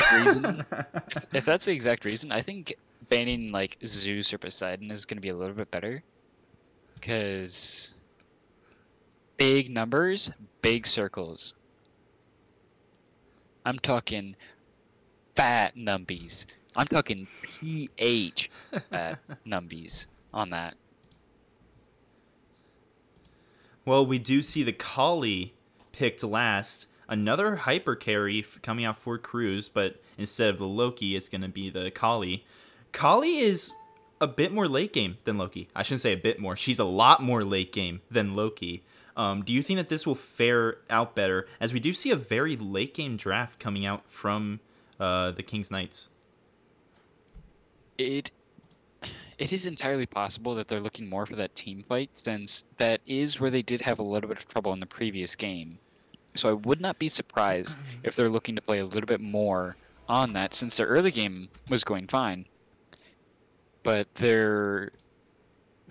If that's the exact reason, I think banning like Zeus or Poseidon is going to be a little bit better. Because big numbers, big circles. I'm talking fat numbies. I'm talking PH numbies on that. Well, we do see the Kali picked last. Another hyper carry coming out for Cruz, but instead of the Loki, it's going to be the Kali. Kali is a bit more late game than Loki. I shouldn't say a bit more. She's a lot more late game than Loki. Do you think that this will fare out better, as we do see a very late game draft coming out from the King's Knights? It is entirely possible that they're looking more for that team fight, since that is where they did have a little bit of trouble in the previous game. So I would not be surprised if they're looking to play a little bit more on that, since their early game was going fine. But their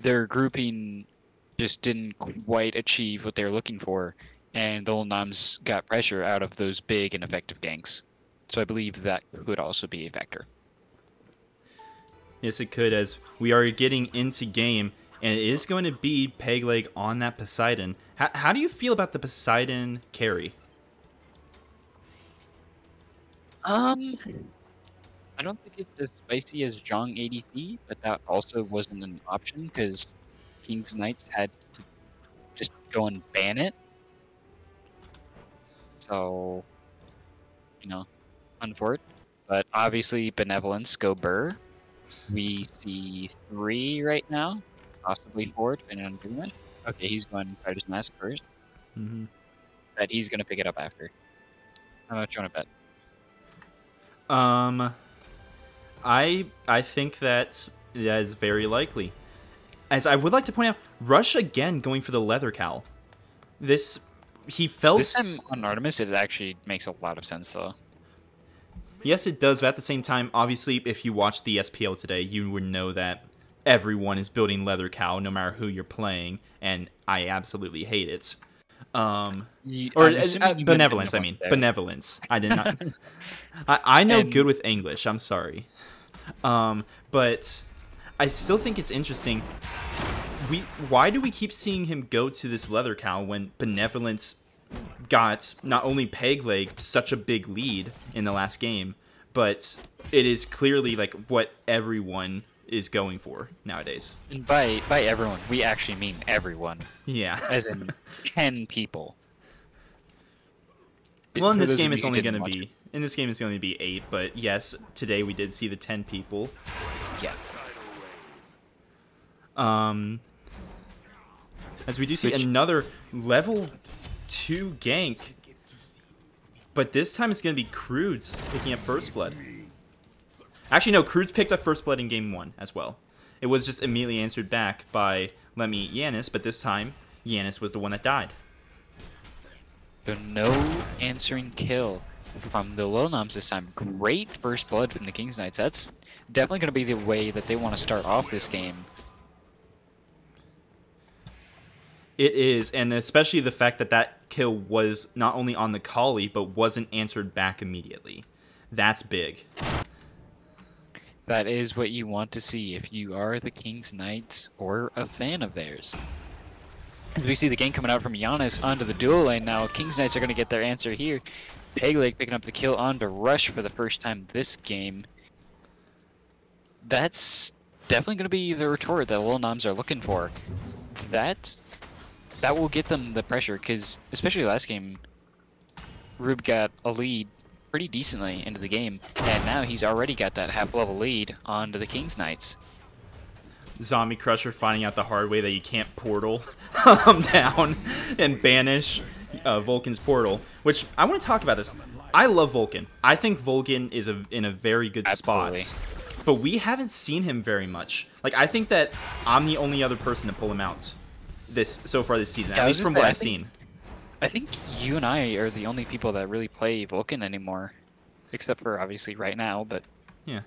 grouping just didn't quite achieve what they were looking for, and the old Noms got pressure out of those big and effective ganks. So I believe that could also be a factor. Yes, it could, as we are getting into game, and it is going to be Pegleg on that Poseidon. How do you feel about the Poseidon carry? I don't think it's as spicy as Zhang ADP, but that also wasn't an option because King's Knights had to just go and ban it. So, unfortunate. But obviously, Benevolence, go Burr. We see 3 right now, possibly 4, depending on agreement. Okay, he's going Fighter's Mask first. Mm-hmm. But he's going to pick it up after. How much you want to bet? I think that is very likely. As I would like to point out, Rush again going for the leather cowl. This time on Artemis, it actually makes a lot of sense, though. Yes, it does, but at the same time, obviously, if you watch the SPL today, you would know that everyone is building leather cow, no matter who you're playing, and I absolutely hate it. Benevolence, I mean. Benevolence. I did not... I know good with English, I'm sorry. But I still think it's interesting. Why do we keep seeing him go to this leather cow when Benevolence got not only Pegleg such a big lead in the last game, but it is clearly like what everyone is going for nowadays. And by everyone, we actually mean everyone. Yeah. As in 10 people. Well, in this game it's only going to be 8, but yes, today we did see the 10 people. Yeah. As we do see another level 2 gank, But this time it's going to be Crudes picking up First Blood. Actually, no, Crudes picked up First Blood in Game 1 as well. It was just immediately answered back by Lemmy Yanis, but this time, Yanis was the one that died. So no answering kill from the Lil Noms this time. Great First Blood from the King's Knights. That's definitely going to be the way that they want to start off this game. It is, and especially the fact that that kill was not only on the Collie, but wasn't answered back immediately. That's big. That is what you want to see if you are the King's Knights or a fan of theirs. As we see the game coming out from Giannis onto the dual lane now, King's Knights are going to get their answer here. Pegleg picking up the kill onto Rush for the first time this game. That's definitely going to be the retort that Lil Noms are looking for. That will get them the pressure, because especially last game, Rube got a lead pretty decently into the game, and now he's already got that half-level lead onto the King's Knights. Zombie Crusher finding out the hard way that you can't portal down and banish Vulcan's portal, which I want to talk about this. I love Vulcan. I think Vulcan is in a very good Absolutely. spot, but we haven't seen him very much. Like, I think that I'm the only other person to pull him out so far this season, Yeah, at least from what I've seen. I think you and I are the only people that really play Vulcan anymore, except for obviously right now. But Yeah.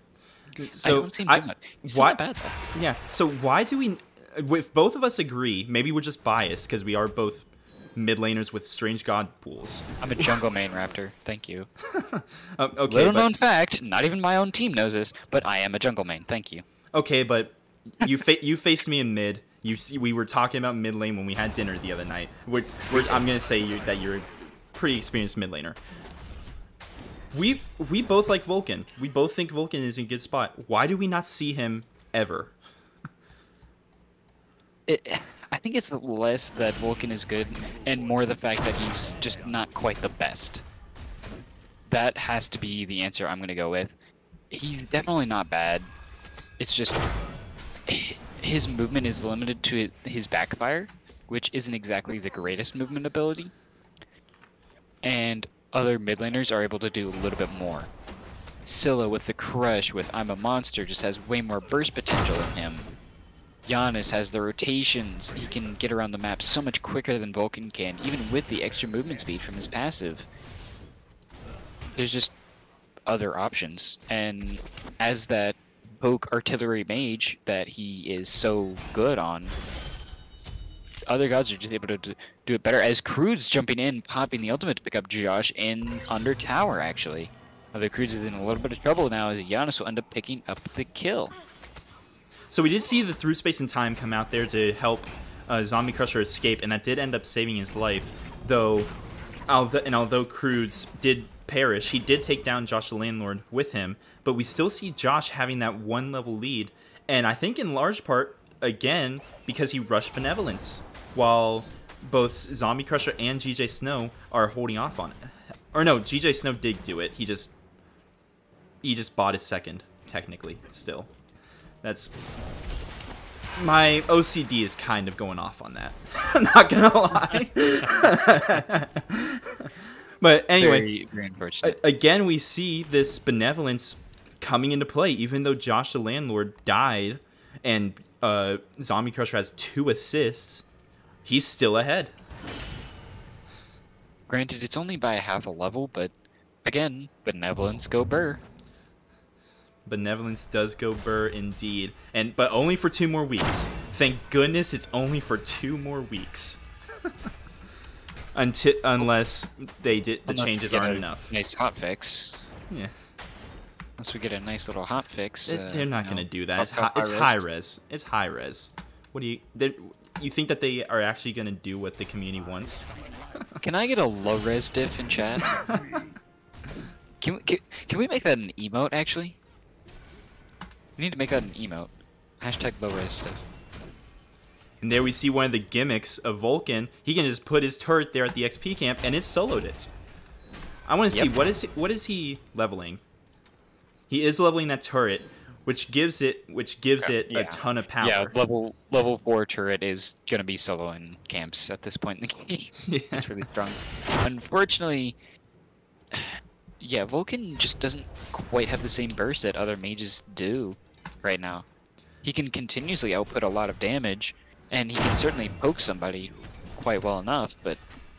I So don't see him too much. He's why- not bad though. Yeah. So why do we? If both of us agree, maybe we're just biased because we are both mid laners with strange god pools. I'm a jungle main raptor. Thank you. Okay, Little but, known fact, not even my own team knows this, but I am a jungle main. Thank you. okay, but you faced me in mid. We were talking about mid lane when we had dinner the other night. I'm gonna say that you're a pretty experienced mid laner. We both like Vulcan. We both think Vulcan is in a good spot. Why do we not see him ever? I think it's less that Vulcan is good, and more the fact that he's just not quite the best. That has to be the answer I'm gonna go with. He's definitely not bad. It's just his movement is limited to his backfire, which isn't exactly the greatest movement ability. And other mid laners are able to do a little bit more. Scylla with the Crush with I'm a Monster just has way more burst potential than him. Giannis has the rotations. He can get around the map so much quicker than Vulcan can, even with the extra movement speed from his passive. There's just other options. And as that poke artillery mage that he is so good on, other gods are just able to do it better. As Crude's jumping in, popping the ultimate to pick up Josh in under tower, actually. Other Crude's is in a little bit of trouble now, as Giannis will end up picking up the kill. So we did see the Through Space and Time come out there to help Zombie Crusher escape, and that did end up saving his life. Although Crudes did perish, he did take down Josh the Landlord with him, but we still see Josh having that 1-level lead, and I think in large part, again, because he rushed Benevolence, while both Zombie Crusher and GJ Snow are holding off on it. Or no, GJ Snow did do it, he just bought his second, technically, still. That's... My OCD is kind of going off on that. I'm not gonna lie. But anyway, Very, very unfortunate. again, we see this Benevolence coming into play, even though Josh the Landlord died and Zombie Crusher has 2 assists, he's still ahead. Granted, it's only by half a level, but again, Benevolence go Burr. Benevolence does go burr indeed, but only for 2 more weeks. Thank goodness it's only for 2 more weeks. Unless the changes aren't enough. Nice hotfix. Yeah, Unless we get a nice little hotfix. they're not gonna do that. It's high res. It's high res. What do you think that they are actually gonna do what the community wants? Can I get a low res diff in chat? Can we make that an emote actually? We need to make that an emote. Hashtag low res diff. And there we see one of the gimmicks of Vulcan. He can just put his turret there at the XP camp and it's soloed it. I want to see what is he leveling? He is leveling that turret, which gives it a ton of power. Yeah, level 4 turret is gonna be soloing camps at this point in the game. Yeah. It's really strong. Unfortunately, yeah, Vulcan just doesn't quite have the same burst that other mages do right now. He can continuously output a lot of damage, and he can certainly poke somebody quite well enough, but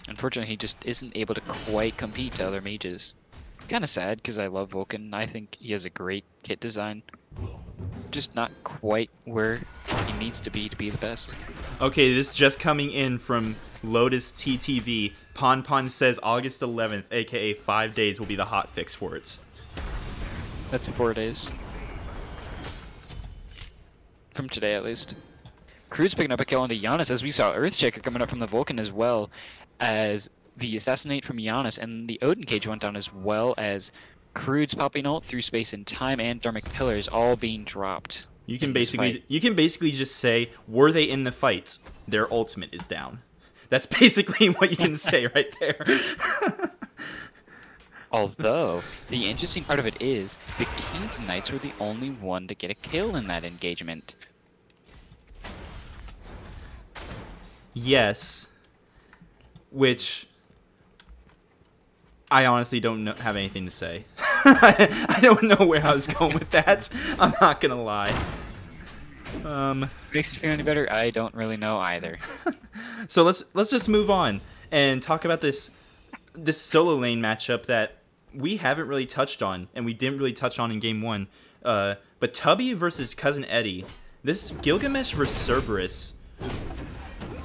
unfortunately he just isn't able to quite compete to other mages. Kind of sad, because I love Vulcan. I think he has a great kit design. Just not quite where he needs to be the best. Okay, this just coming in from Lotus TTV. Pon Pon says August 11th, aka 5 days, will be the hot fix for it. That's 4 days. From today, at least. Crew's picking up a kill onto Giannis, as we saw Earthshaker coming up from the Vulcan, as well as the Assassinate from Giannis, and the Odin Cage went down, as well as Crude's popping ult through space and time, and Dharmic Pillars all being dropped. You can basically just say, were they in the fight? Their ultimate is down. That's basically what you can say right there. Although, the interesting part of it is, the King's Knights were the only one to get a kill in that engagement. Yes. Which I honestly don't have anything to say. I don't know where I was going with that. I'm not gonna lie. Makes you feel any better? I don't really know either. So let's just move on and talk about this solo lane matchup that we haven't really touched on, and we didn't really touch on in game 1. But Tubby versus Cousin Eddie. This Gilgamesh versus Cerberus.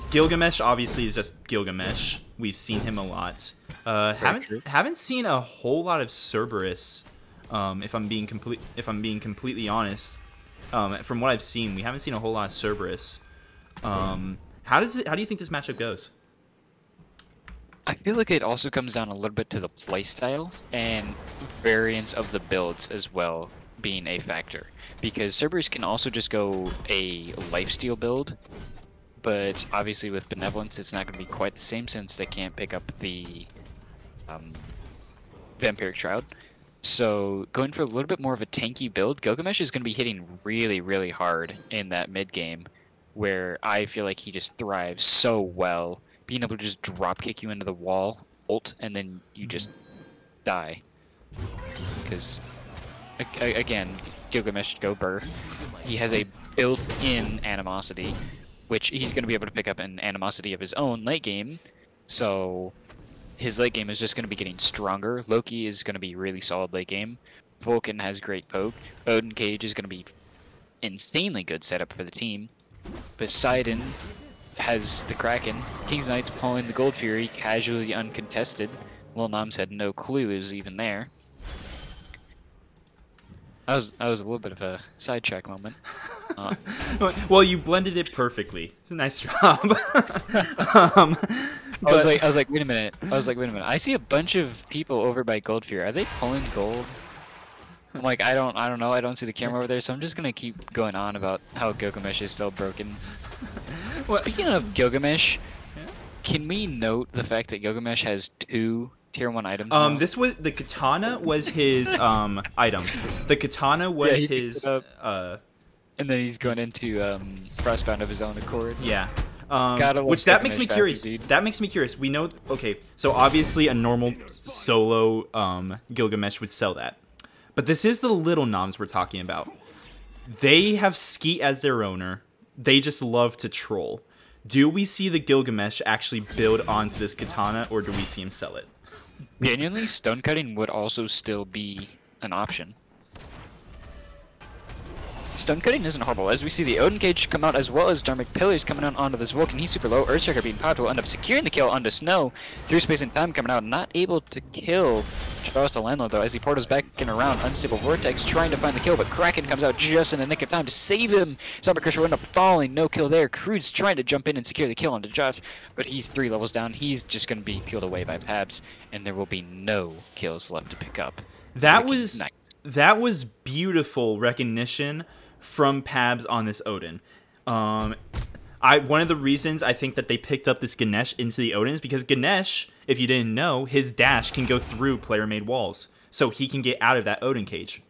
Gilgamesh obviously is just Gilgamesh. We've seen him a lot. Haven't seen a whole lot of Cerberus. If I'm being completely honest, from what I've seen, we haven't seen a whole lot of Cerberus. How do you think this matchup goes? I feel like it also comes down a little bit to the playstyle and variance of the builds as well being a factor. Because Cerberus can also just go a lifesteal build, but obviously with Benevolence it's not going to be quite the same since they can't pick up the Vampiric Shroud. So going for a little bit more of a tanky build, Gilgamesh is going to be hitting really, really hard in that mid game, where I feel like he just thrives so well, being able to just drop kick you into the wall, ult, and then you just die. Because again, Gilgamesh go burr. He has a built-in animosity, which he's going to be able to pick up an animosity of his own late game. So his late game is just going to be getting stronger. Loki is going to be really solid late game. Vulcan has great poke. Odin Cage is going to be insanely good setup for the team. Poseidon has the Kraken. King's Knights pulling the Gold Fury casually uncontested. Well, Noms had no clue it was even there. That was a little bit of a sidetrack moment. Well, you blended it perfectly. It's a nice job. I was like, wait a minute. I see a bunch of people over by Gold Fury. Are they pulling gold? I'm like, I don't know. I don't see the camera over there, so I'm just gonna keep going on about how Gilgamesh is still broken. What? Speaking of Gilgamesh, can we note the fact that Gilgamesh has 2 tier 1 items now? This was the katana was his item. The katana was his and then he's going into Frostbound of his own accord. Yeah. Which that makes me curious. That makes me curious. We know, okay, so obviously a normal solo Gilgamesh would sell that. But this is the little Noms we're talking about. They have Skeet as their owner. They just love to troll. Do we see the Gilgamesh actually build onto this katana, or do we see him sell it? Genuinely, stone cutting would also still be an option. Stone cutting isn't horrible, as we see the Odin Cage come out, as well as Dharmic Pillars coming out onto this Vulcan. He's super low. Earthshaker being popped will end up securing the kill onto Snow. Through space and time coming out, not able to kill Charles the Landlord though, as he portals back and around. Unstable Vortex trying to find the kill, but Kraken comes out just in the nick of time to save him. Zombie Crusher will end up falling. No kill there. Crude's trying to jump in and secure the kill onto Josh, but he's 3 levels down. He's just going to be peeled away by Pabs, and there will be no kills left to pick up. That was beautiful recognition from Pabs on this Odin. One of the reasons I think that they picked up this Ganesh into the Odin is because Ganesh, if you didn't know, his dash can go through player-made walls, so he can get out of that Odin cage.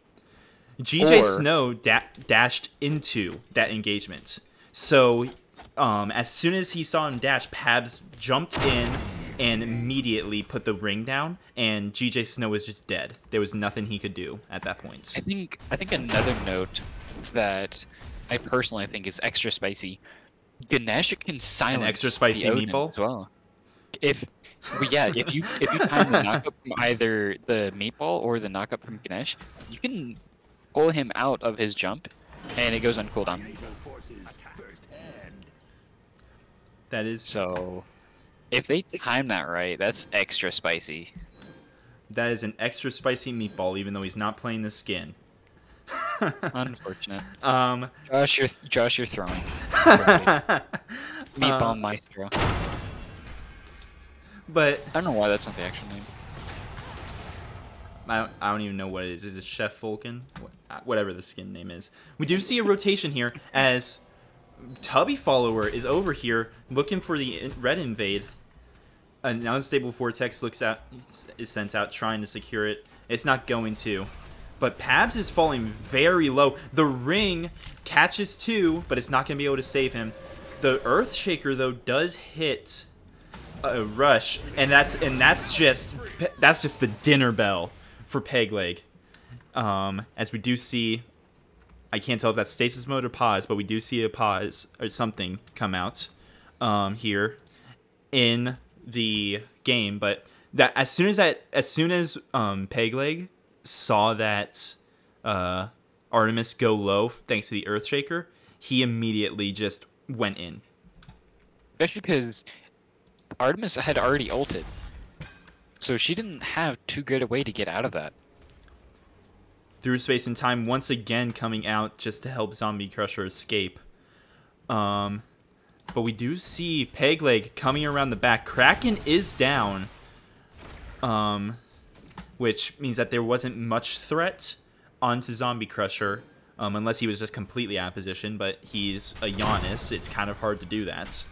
GJ Snow dashed into that engagement, so as soon as he saw him dash, Pabs jumped in, and immediately put the ring down, and GJ Snow was just dead. There was nothing he could do at that point. I think another note that I personally think is extra spicy. Ganesh can silence An extra spicy the Odin meatball as well. If you time the knockup from either the meatball or the knockup from Ganesh, you can pull him out of his jump, and it goes on cooldown. That is So, if they time that right, that's extra spicy. that is an extra spicy meatball, even though he's not playing the skin. Unfortunate. Um, Josh, you're throwing. Meatball Maestro. but I don't know why that's not the actual name. I don't even know what it is. Is it Chef Vulcan? Whatever the skin name is. We do see a rotation here as Tubby Follower is over here looking for the red invade. An unstable vortex is sent out trying to secure it. It's not going to. But Pabs is falling very low. The ring catches too, but it's not going to be able to save him. The Earthshaker though does hit a rush, and that's just the dinner bell for Pegleg. As we do see, I can't tell if that's stasis mode or pause, but we do see a pause or something come out here in the game. But that as soon as Pegleg saw that Artemis go low thanks to the Earthshaker, he immediately just went in. Especially because Artemis had already ulted. So she didn't have too good a way to get out of that. Through space and time, once again coming out just to help Zombie Crusher escape. But we do see Pegleg coming around the back. Kraken is down. Which means that there wasn't much threat onto Zombie Crusher. Unless he was just completely out of position, but he's a Giannis. It's kind of hard to do that.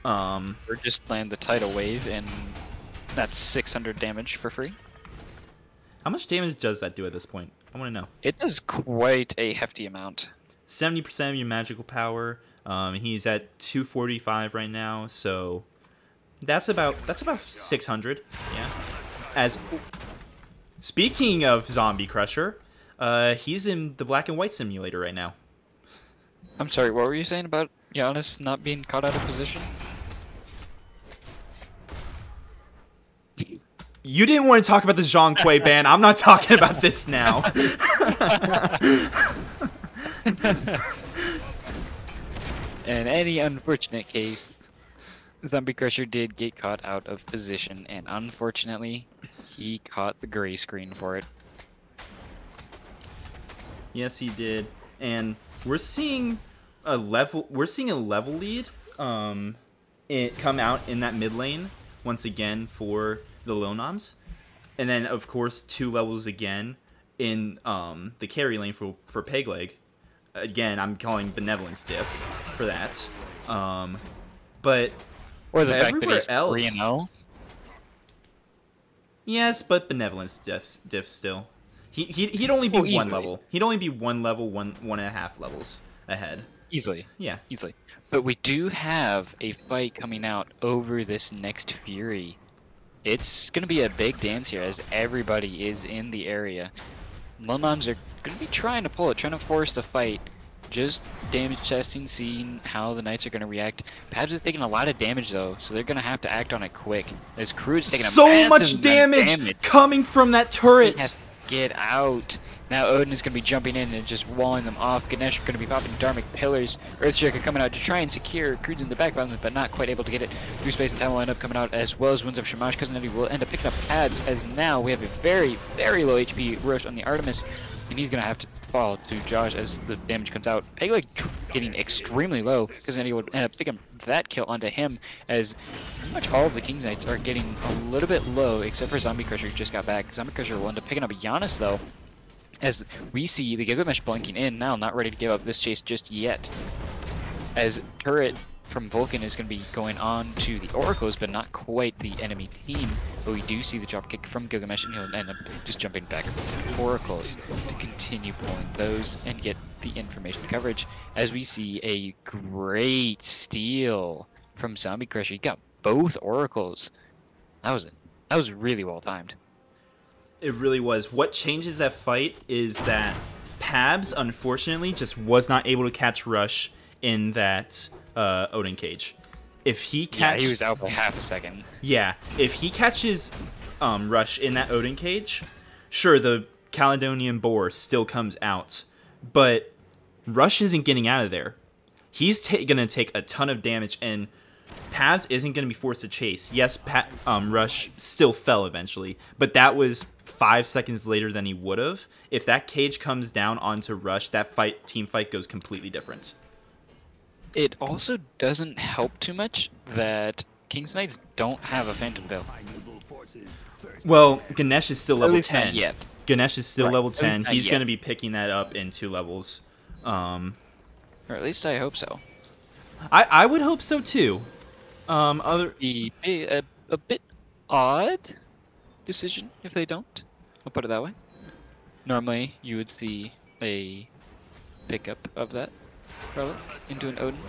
Or just land the tidal wave, and that's 600 damage for free. How much damage does that do at this point? I want to know. It does quite a hefty amount. 70% of your magical power. He's at 245 right now, so that's about 600. Yeah. Speaking of Zombie Crusher, he's in the black and white simulator right now. I'm sorry, what were you saying about Giannis not being caught out of position? You didn't want to talk about the Zhang Kui ban. I'm not talking about this now. In any unfortunate case, Zombie Crusher did get caught out of position, and unfortunately, he caught the gray screen for it. Yes, he did. And we're seeing a level lead it come out in that mid lane once again for the Noms. And then of course 2 levels again in the carry lane for Pegleg. Again, I'm calling Benevolence diff for that. But Or the fact that everywhere he's else 3-0. Yes, but Benevolence diff still. He'd only be one easily. level. He'd only be one level, one and a half levels ahead. Easily. Yeah. Easily. But we do have a fight coming out over this next Fury. It's going to be a big dance here as everybody is in the area. Noms are going to be trying to pull it, trying to force the fight. Just damage testing, seeing how the Knights are going to react. Pabs is taking a lot of damage though, so they're going to have to act on it quick. As Crude's taking a so massive much amount of damage coming from that turret. They have to get out. Now Odin is going to be jumping in and just walling them off. Ganesh are going to be popping Dharmic Pillars. Earthshaker coming out to try and secure Crude's in the background, but not quite able to get it. Through space and time will end up coming out, as well as Winds of Shamash. Cousin Eddie will end up picking up Pabs, as now we have a very, very low HP roast on the Artemis, and he's going to have to fall to Josh as the damage comes out. Pegleg getting extremely low, because then he would end up picking that kill onto him, as pretty much all of the King's Knights are getting a little bit low, except for Zombie Crusher who just got back. Zombie Crusher will end up picking up Giannis though, as we see the Gilgamesh blinking in now, not ready to give up this chase just yet. As turret from Vulcan is going to be going on to the Oracles, but not quite the enemy team. But we do see the dropkick from Gilgamesh, and he'll end up just jumping back to the Oracles to continue pulling those and get the information coverage. As we see a great steal from Zombie Crusher. He got both Oracles. That was it. That was really well timed. It really was. What changes that fight is that Pabs, unfortunately, just was not able to catch Rush in that Odin cage. If he Yeah, he was out by half a second. Yeah, if he catches Rush in that Odin cage, sure, the Caledonian Boar still comes out, but Rush isn't getting out of there. He's going to take a ton of damage, and Pabs isn't going to be forced to chase. Yes, Rush still fell eventually, but that was 5 seconds later than he would have. If that cage comes down onto Rush, that team fight goes completely different. It also doesn't help too much that King's Knights don't have a Phantom Veil. Well, Ganesh is still level At least 10. not yet. Ganesh is still Right. level 10. Not He's yet. going to be picking that up in 2 levels. Or at least I hope so. I would hope so too. Be a bit odd decision if they don't. I'll put it that way. Normally, you would see a pickup of that relic into an Odin.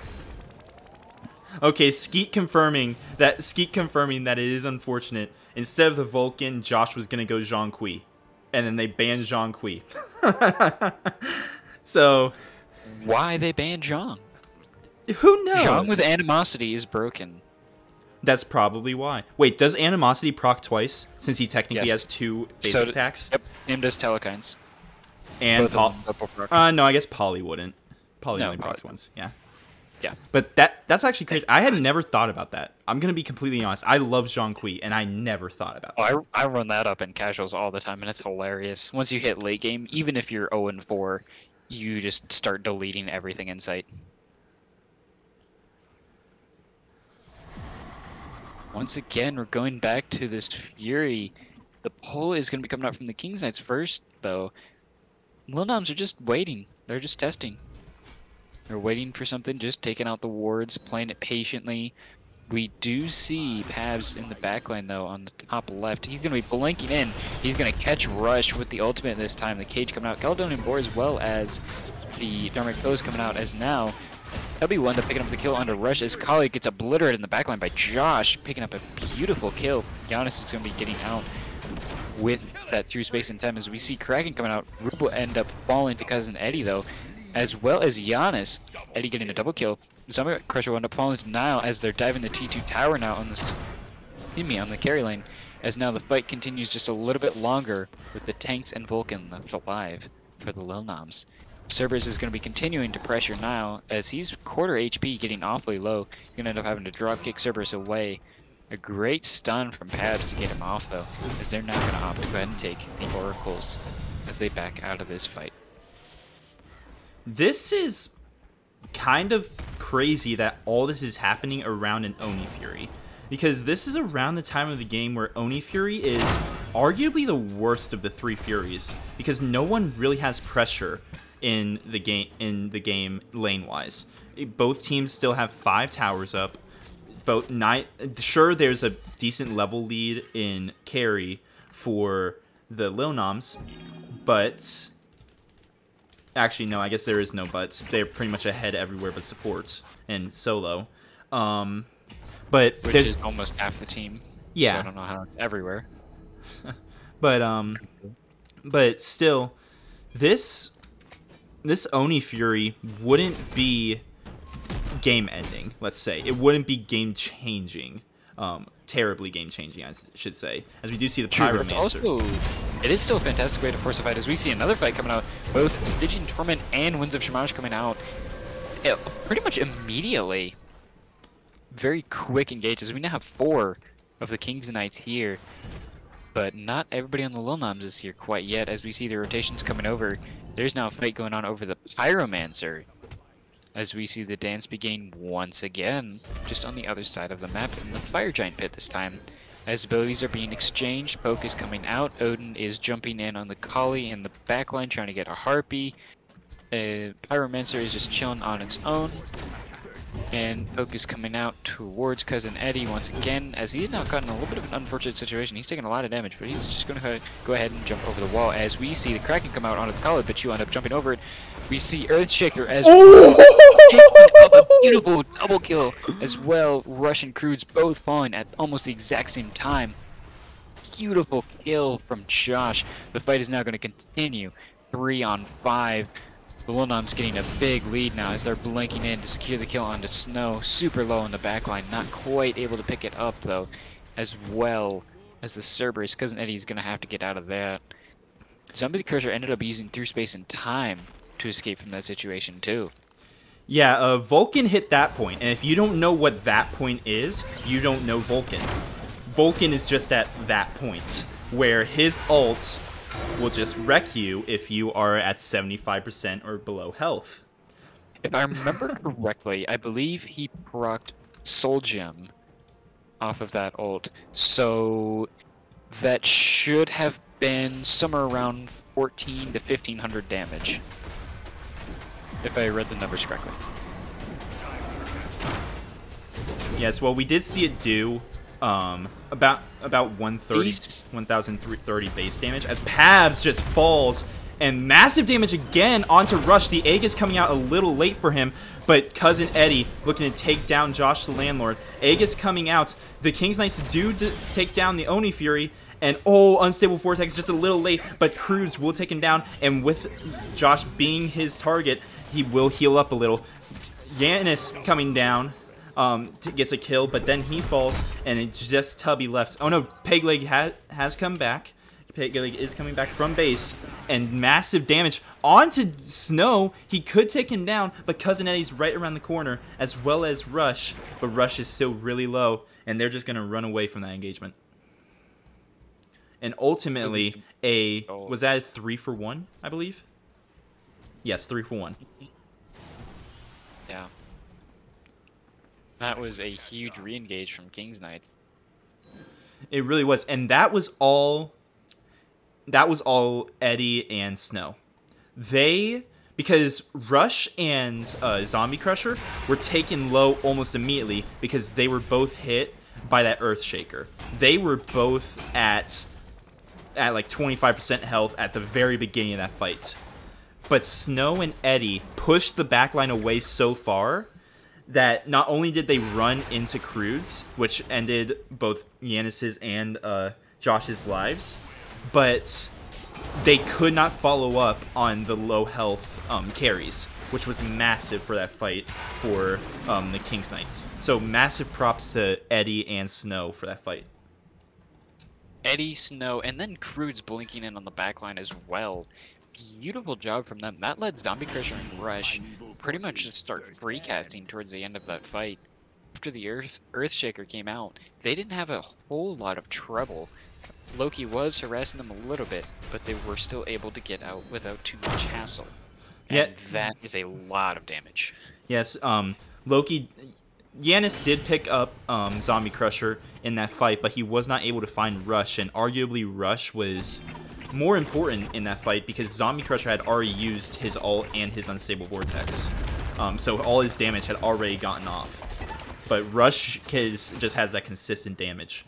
Okay, Skeet confirming that it is unfortunate. Instead of the Vulcan, Josh was gonna go Zhang Kui, and then they banned Zhang Kui. So, Why they banned Zhang? who knows? Zhang with animosity is broken. That's probably why. Wait, does Animosity proc twice? Since he technically Yes. has 2 basic attacks? Yep, him does Telekines. And Both of them double proc. no, I guess Polly wouldn't. Polly No, only procs Polly. once. Yeah. Yeah. But that's actually crazy. I had never thought about that. I'm gonna be completely honest. I love Zhang Kui, and I never thought about that. Oh, I run that up in casuals all the time, and it's hilarious. Once you hit late game, even if you're 0-4, you just start deleting everything in sight. Once again, we're going back to this Fury. The pull is going to be coming out from the King's Knights first, though. Lil Noms are just waiting. They're just testing. They're waiting for something, just taking out the wards, playing it patiently. We do see Pabs in the backline, though, on the top left. He's going to be blinking in. He's going to catch Rush with the ultimate this time. The cage coming out. Caledonian Boar as well as the Dharmic Foes coming out as now. That'll be one to picking up the kill under Rush as Kali gets obliterated in the backline by Josh, picking up a beautiful kill. Giannis is going to be getting out with that through space and time as we see Kraken coming out. Rube will end up falling to Cousin Eddie, though, as well as Giannis. Eddie getting a double kill. Zombie Crusher will end up falling to Nile as they're diving the T2 tower now on the carry lane, as now the fight continues just a little bit longer with the tanks and Vulcan left alive for the Lil Noms. Cerberus is going to be continuing to pressure Nile as he's quarter HP, getting awfully low. He's going to end up having to drop kick Cerberus away. A great stun from Pabs to get him off, though, as they're now going to opt to go ahead and take the Oracles as they back out of this fight. This is kind of crazy that all this is happening around an Oni Fury, because this is around the time of the game where Oni Fury is arguably the worst of the 3 Furies, because no one really has pressure in the game lane wise. Both teams still have 5 towers up. Sure, there's a decent level lead in carry for the Lil Noms, but actually no, I guess there is no buts. They're pretty much ahead everywhere but supports and solo. But Which there's is almost half the team. Yeah. So I don't know how it's everywhere. But still, this Oni Fury wouldn't be game ending, let's say. It wouldn't be game changing. Terribly game changing, I should say. As we do see the True, but Pyromancer. it is still a fantastic way to force a fight as we see another fight coming out. Both Stygian Torment and Winds of Shamash coming out pretty much immediately. Very quick engages. We now have 4 of the Kings and Knights here. But not everybody on the Lil Noms is here quite yet, as we see the rotations coming over. There's now a fight going on over the Pyromancer, as we see the dance begin once again, just on the other side of the map in the Fire Giant Pit this time. As abilities are being exchanged, Poke is coming out, Odin is jumping in on the Kali in the backline trying to get a Harpy. Pyromancer is just chilling on its own. And Poke is coming out towards Cousin Eddie once again, as he has now gotten a little bit of an unfortunate situation. He's taking a lot of damage, but he's just going to go ahead and jump over the wall. As we see the Kraken come out onto the collar, but you end up jumping over it. We see Earthshaker as picking up a beautiful double kill as well. Rush and Crudes both falling at almost the exact same time. Beautiful kill from Josh. The fight is now going to continue. 3 on 5. The Noms getting a big lead now as they're blinking in to secure the kill onto Snow. Super low in the backline, not quite able to pick it up though, as well as the Cerberus. Cousin Eddie's gonna have to get out of that. Zombie Crusher ended up using through space and time to escape from that situation too. Yeah, Vulcan hit that point, and if you don't know what that point is, you don't know Vulcan. Vulcan is just at that point, where his ult will just wreck you if you are at 75% or below health. If I remember correctly, I believe he procced Soul Gem off of that ult, so that should have been somewhere around 14 to 1500 damage, if I read the numbers correctly. Yes, well, we did see it do about 1030 base damage as Pabs just falls, and massive damage again onto Rush. The egg is coming out a little late for him, but Cousin Eddie looking to take down Josh the Landlord. Egg is coming out. The King's Knights do take down the Oni Fury, and Unstable Vortex just a little late, but Cruz will take him down, and with Josh being his target, he will heal up a little. Yanis coming down. Gets a kill, but then he falls, and it's just Tubby left. Oh no, Pegleg has come back. Pegleg is coming back from base, and massive damage onto Snow. He could take him down, but Cousin Eddie's right around the corner, as well as Rush, but Rush is still really low, and they're just going to run away from that engagement. And ultimately, was that a 3-for-1, I believe? Yes, 3-for-1. Yeah. That was a huge re-engage from King's Knight. It really was, and that was all Eddie and Snow. Because Rush and Zombie Crusher were taken low almost immediately because they were both hit by that Earthshaker. They were both at like 25% health at the very beginning of that fight. But Snow and Eddie pushed the backline away so far that not only did they run into Cruz, which ended both Yanis's and Josh's lives, but they could not follow up on the low health carries, which was massive for that fight for the King's Knights. So massive props to Eddie and Snow for that fight. Eddie, Snow, and then Cruz blinking in on the backline as well. Beautiful job from them. That led Zombie Crusher and Rush pretty much to start free-casting towards the end of that fight. After the Earthshaker came out, they didn't have a whole lot of trouble. Loki was harassing them a little bit, but they were still able to get out without too much hassle. And that is a lot of damage. Yes, Loki... Yanis did pick up Zombie Crusher in that fight, but he was not able to find Rush, and arguably Rush was more important in that fight because Zombie Crusher had already used his ult and his Unstable Vortex. So all his damage had already gotten off. But Rush just has that consistent damage.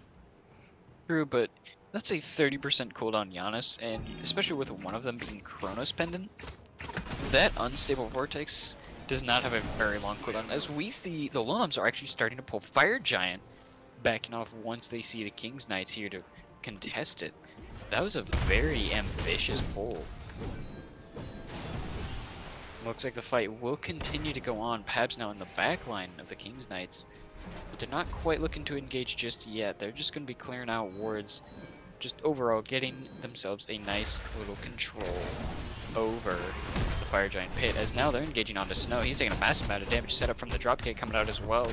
True, but that's a 30% cooldown Giannis, and especially with one of them being Chronos Pendant, that Unstable Vortex does not have a very long cooldown. As we see, the Noms are actually starting to pull Fire Giant backing off once they see the King's Knights here to contest it. That was a very ambitious pull. Looks like the fight will continue to go on. Pab's now in the back line of the King's Knights. But they're not quite looking to engage just yet. They're just going to be clearing out wards. Just overall getting themselves a nice little control over the Fire Giant pit, as now they're engaging onto Snow. He's taking a massive amount of damage set up from the dropkick coming out as well.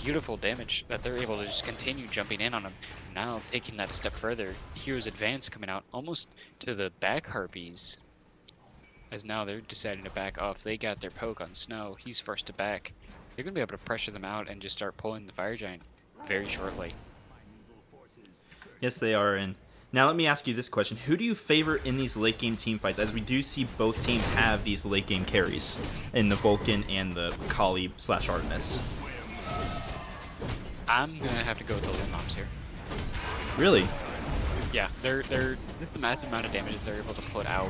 Beautiful damage that they're able to just continue jumping in on him. Now taking that a step further, Hero's Advance coming out almost to the back Harpies, as now they're deciding to back off. They got their poke on Snow. He's first to back. They're going to be able to pressure them out and just start pulling the Fire Giant very shortly. Yes, they are, and Now let me ask you this question. Who do you favor in these late game team fights, as we do see both teams have these late game carries in the Vulcan and the Kali/Artemis? I'm gonna have to go with the Lil Noms here. Really? Yeah, they're the massive amount of damage that they're able to put out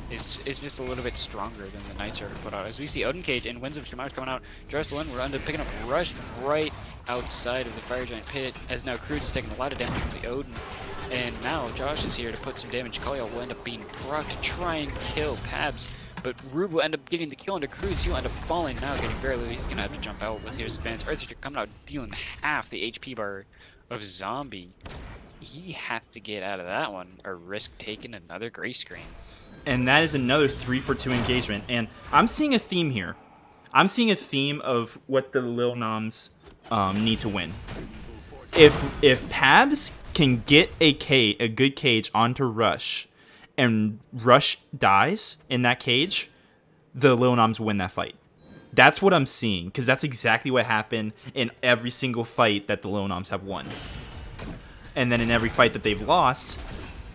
is just a little bit stronger than the Knights are able to put out. As we see Odin Cage and Winds of Shamash coming out, Jocelyn, we're under picking up Rush right outside of the Fire Giant pit, as now Crude is taking a lot of damage from the Odin. And now Josh is here to put some damage. Kaliel will end up being proc to try and kill Pabs, but Rube will end up getting the kill onto Cruz. He'll end up falling now, getting very low. He's going to have to jump out with his advance. Earthshaker coming out, dealing half the HP bar of Zombie. He has to get out of that one or risk taking another gray screen. And that is another 3-for-2 engagement. And I'm seeing a theme here. I'm seeing a theme of what the Lil Noms need to win. If Pabs can get a good cage onto Rush, and Rush dies in that cage, the Lil Noms win that fight. That's what I'm seeing, because that's exactly what happened in every single fight that the Lil Noms have won. And then in every fight that they've lost,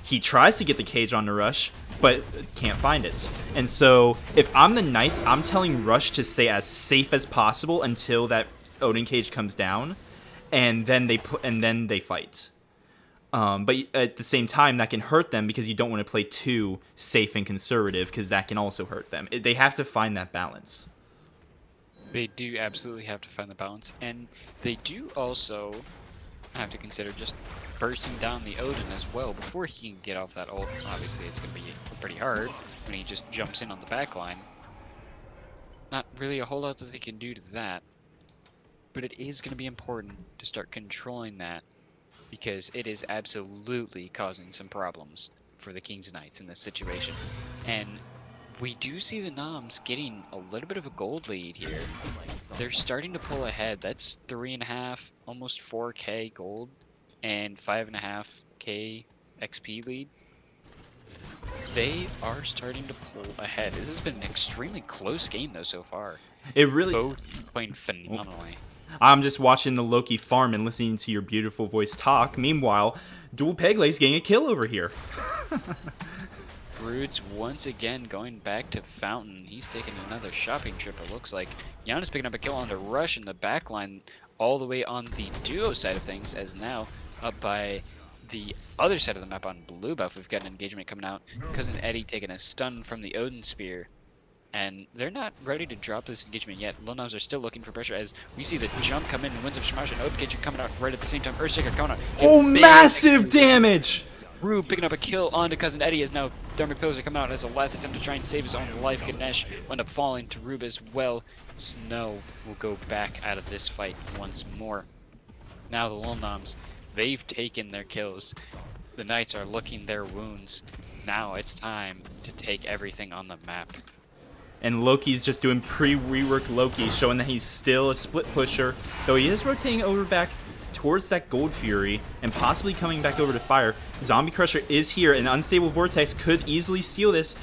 he tries to get the cage onto Rush, but can't find it. And so if I'm the Knights, I'm telling Rush to stay as safe as possible until that Odin cage comes down, and then they fight. But at the same time, that can hurt them because you don't want to play too safe and conservative, because that can also hurt them. They have to find that balance. They do absolutely have to find the balance, and they do also have to consider just bursting down the Odin as well before he can get off that ult. Obviously, it's going to be pretty hard when he just jumps in on the back line. Not really a whole lot that they can do to that, but it is going to be important to start controlling that, because it is absolutely causing some problems for the King's Knights in this situation. And we do see the Noms getting a little bit of a gold lead here. They're starting to pull ahead. That's 3.5, almost 4k gold, and 5.5k XP lead. They are starting to pull ahead. This has been an extremely close game though so far. It really... Both playing phenomenally. I'm just watching the Loki farm and listening to your beautiful voice talk. Meanwhile, Dual Pegleg's getting a kill over here. Brood's once again going back to Fountain. He's taking another shopping trip, it looks like. Giannis picking up a kill on the Rush in the backline, all the way on the duo side of things, as now up by the other side of the map on blue buff. We've got an engagement coming out. Cousin Eddie taking a stun from the Odin Spear. And they're not ready to drop this engagement yet. Lil Noms are still looking for pressure as we see the jump come in. Winds of Shamash and Odin Cage coming out right at the same time. Earthshaker coming out. Oh, massive damage! Rube picking up a kill onto Cousin Eddie as now Thermic Pillars are coming out as a last attempt to try and save his own life. Ganesh will end up falling to Rube as well. Snow will go back out of this fight once more. Now the Lil Noms, they've taken their kills. The Knights are licking their wounds. Now it's time to take everything on the map. And Loki's just doing pre-rework Loki, showing that he's still a split pusher, though he is rotating over back towards that Gold Fury and possibly coming back over to fire. Zombie Crusher is here, and Unstable Vortex could easily steal this.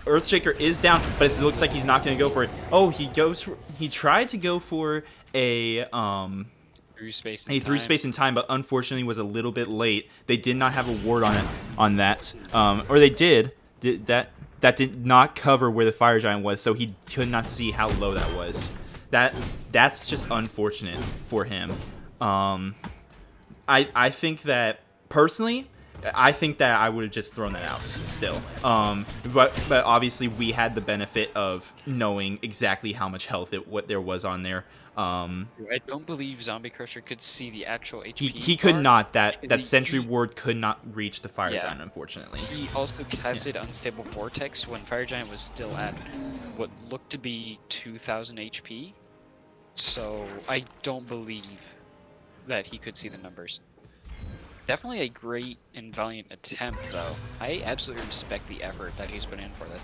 Earthshaker is down, but it looks like he's not going to go for it. Oh, he tried to go for a Through space in time, but unfortunately was a little bit late. They did not have a ward on that, or they did. That did not cover where the Fire Giant was, so he could not see how low that was. That's just unfortunate for him. I think that, personally, I think that I would have just thrown that out still. But obviously we had the benefit of knowing exactly how much health what there was on there. I don't believe Zombie Crusher could see the actual HP. He could not. That Sentry Ward could not reach the Fire Giant, unfortunately. He also casted Unstable Vortex when Fire Giant was still at what looked to be 2,000 HP. So I don't believe that he could see the numbers. Definitely a great and valiant attempt, though. I absolutely respect the effort that he's put in for that.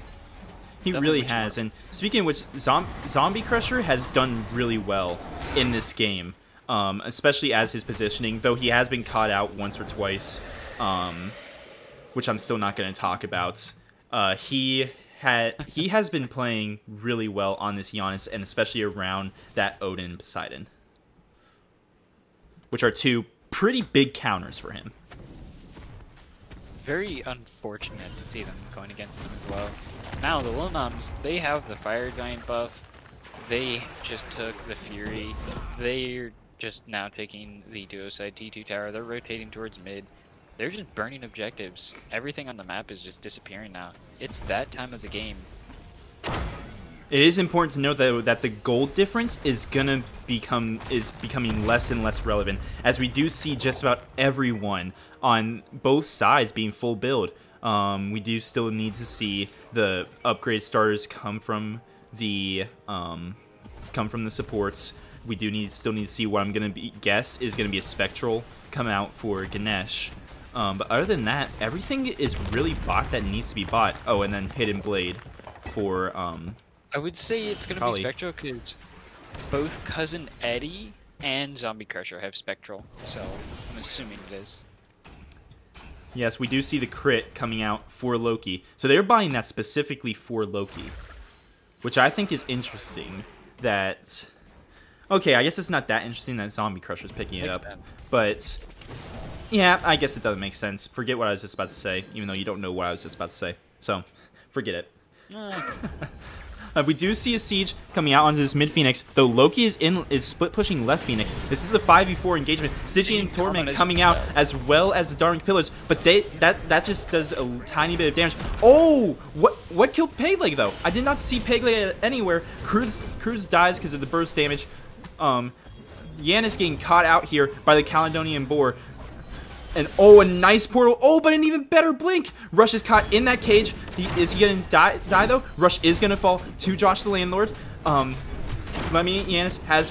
He really has. And speaking of which, Zombie Crusher has done really well in this game, especially as his positioning, though he has been caught out once or twice, which I'm still not going to talk about. He has been playing really well on this Giannis, and especially around that Odin and Poseidon, which are two pretty big counters for him. very unfortunate to see them going against them as well. Now the Lil Noms, they have the Fire Giant buff. They just took the Fury. They're just now taking the duo side T2 tower. They're rotating towards mid. They're just burning objectives. Everything on the map is just disappearing now. It's that time of the game. It is important to note that the gold difference is becoming less and less relevant, as we do see just about everyone on both sides being full build. We do still need to see the upgrade starters come from the supports. We do still need to see what I'm gonna guess is gonna be a spectral come out for Ganesh. But other than that, everything is really bought that needs to be bought. Oh, and then Hidden Blade for I would say it's gonna Kali. be Spectral because both Cousin Eddie and Zombie Crusher have Spectral, so I'm assuming it is. Yes, we do see the crit coming out for Loki. So they're buying that specifically for Loki, which I think is interesting. That okay, I guess it's not that interesting that Zombie Crusher's picking it Makes up, sense. but yeah, I guess it doesn't make sense. Forget what I was just about to say, even though you don't know what I was just about to say. So forget it. We do see a siege coming out onto this mid Phoenix, though Loki is split pushing left Phoenix. This is a 5v4 engagement. Stygian Torment coming out as well as the Dark Pillars, but that just does a tiny bit of damage. Oh, what killed Pegleg though? I did not see Pegleg anywhere. Cruz dies because of the burst damage. Yanis getting caught out here by the Caledonian Boar. And oh, a nice portal. Oh, but an even better blink. Rush is caught in that cage. Is he gonna die though? Rush is gonna fall to Josh the Landlord. Yanis has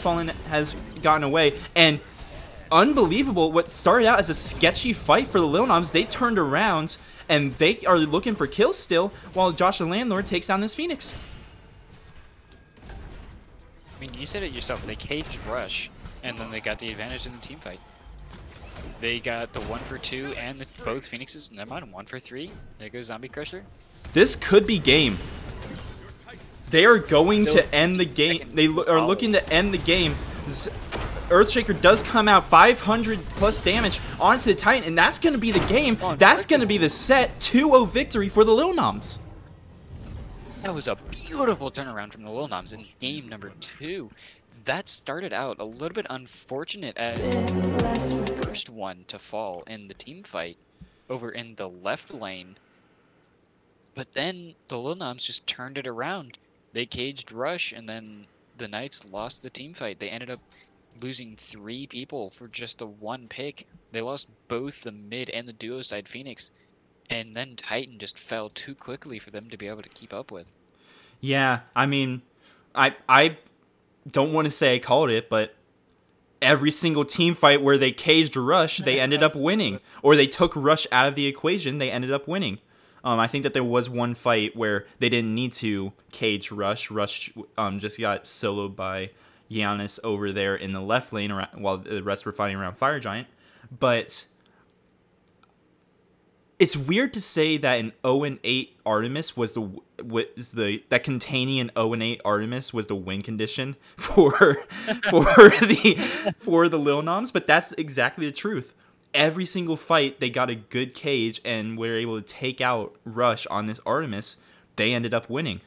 gotten away, and unbelievable. What started out as a sketchy fight for the Lil Noms, they turned around and they are looking for kills still, while Josh the Landlord takes down this Phoenix. I mean, you said it yourself. They caged Rush, and then they got the advantage in the team fight. They got the 1-for-2 and both Phoenixes. Never mind, 1-for-3. There goes Zombie Crusher. This could be game. They are going Still to end the game. They are follow. looking to end the game. Earthshaker does come out, 500 plus damage onto the Titan, and that's going to be the game. That's going to be the set 2-0 victory for the Lil Noms. That was a beautiful turnaround from the Lil Noms in game number 2. That started out a little bit unfortunate as the first one to fall in the team fight over in the left lane. But then the Lil Noms just turned it around. They caged Rush, and then the Knights lost the team fight. They ended up losing 3 people for just the 1 pick. They lost both the mid and the duo side Phoenix. And then Titan just fell too quickly for them to be able to keep up with. Yeah, I mean, I don't want to say I called it, but every single team fight where they caged Rush, they ended up winning. Or they took Rush out of the equation, they ended up winning. I think that there was one fight where they didn't need to cage Rush. Rush just got soloed by Giannis over there in the left lane while the rest were fighting around Fire Giant. But it's weird to say that an 0-8 Artemis that containing an 0-8 Artemis was the win condition for the Lil Noms, but that's exactly the truth. Every single fight they got a good cage and were able to take out Rush on this Artemis. They ended up winning.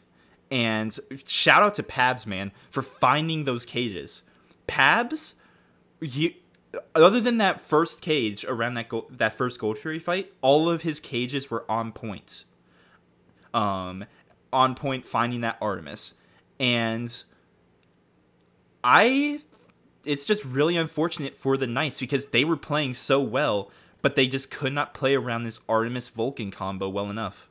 And shout out to Pabs, man, for finding those cages. Pabs, other than that first cage around that first Gold Fury fight, all of his cages were on point. On point finding that Artemis. And it's just really unfortunate for the Knights because they were playing so well, but they just could not play around this Artemis Vulcan combo well enough.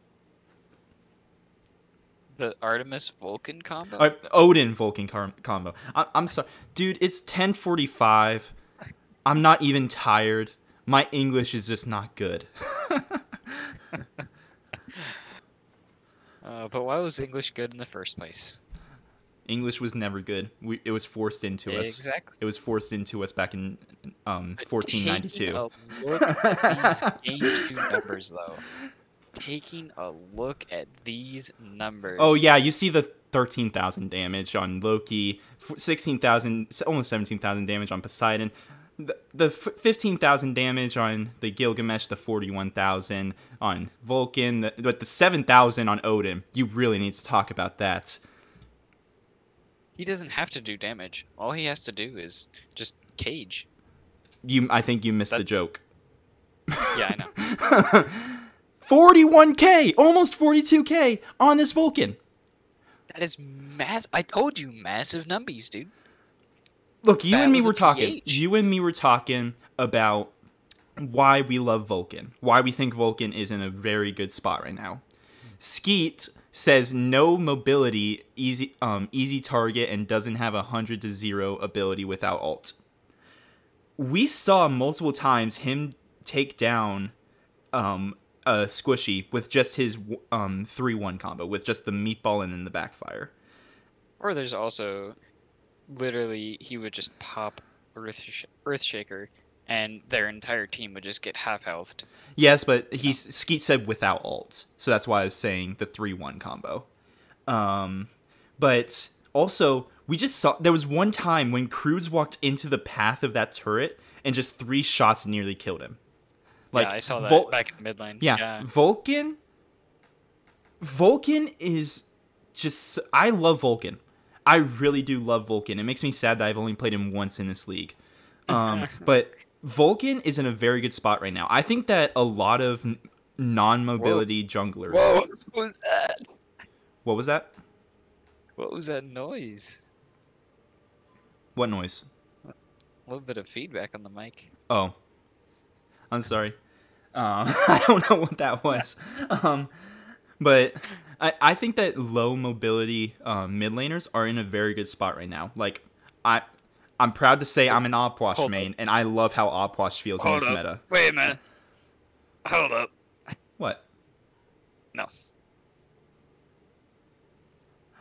The Artemis Vulcan combo? Odin Vulcan combo. I'm sorry. Dude, it's 10:45. I'm not even tired. My English is just not good. But why was English good in the first place? English was never good. It was forced into us. Exactly. It was forced into us back in 1492. Taking a look at these game 2 numbers, though. Taking a look at these numbers. Oh yeah, you see the 13,000 damage on Loki, 16,000, almost 17,000 damage on Poseidon. the 15,000 damage on the Gilgamesh, the 41,000 on Vulcan, but the 7,000 on Odin. You really need to talk about that. He doesn't have to do damage. All he has to do is just cage. I think you missed the joke. Yeah, I know. 41k, almost 42k on this Vulcan. That is I told you, massive numbies, dude. Look, you That and me was a were talking. PH. You and me were talking about why we love Vulcan, why we think Vulcan is in a very good spot right now. Skeet says no mobility, easy target, and doesn't have 100 to 0 ability without ult. We saw multiple times him take down a squishy with just his 3-1 combo, with just the meatball and then the backfire. Or there's also, literally, he would just pop Earthshaker, and their entire team would just get half-healthed. Yes, but Skeet said without ult, so that's why I was saying the 3-1 combo. But also, we just saw, there was one time when Cruz walked into the path of that turret, and just 3 shots nearly killed him. Like, yeah, I saw that back in the mid lane. Yeah, Vulcan is just... I love Vulcan. I really do love Vulcan. It makes me sad that I've only played him once in this league. But Vulcan is in a very good spot right now. I think that a lot of non-mobility junglers... Whoa, what was that? What was that? What was that noise? What noise? A little bit of feedback on the mic. Oh. I'm sorry. I don't know what that was. But I think that low mobility mid laners are in a very good spot right now. Like, I'm proud to say I'm an Opwash main, and I love how Opwash feels in this meta. Wait a minute. Hold up. What? No.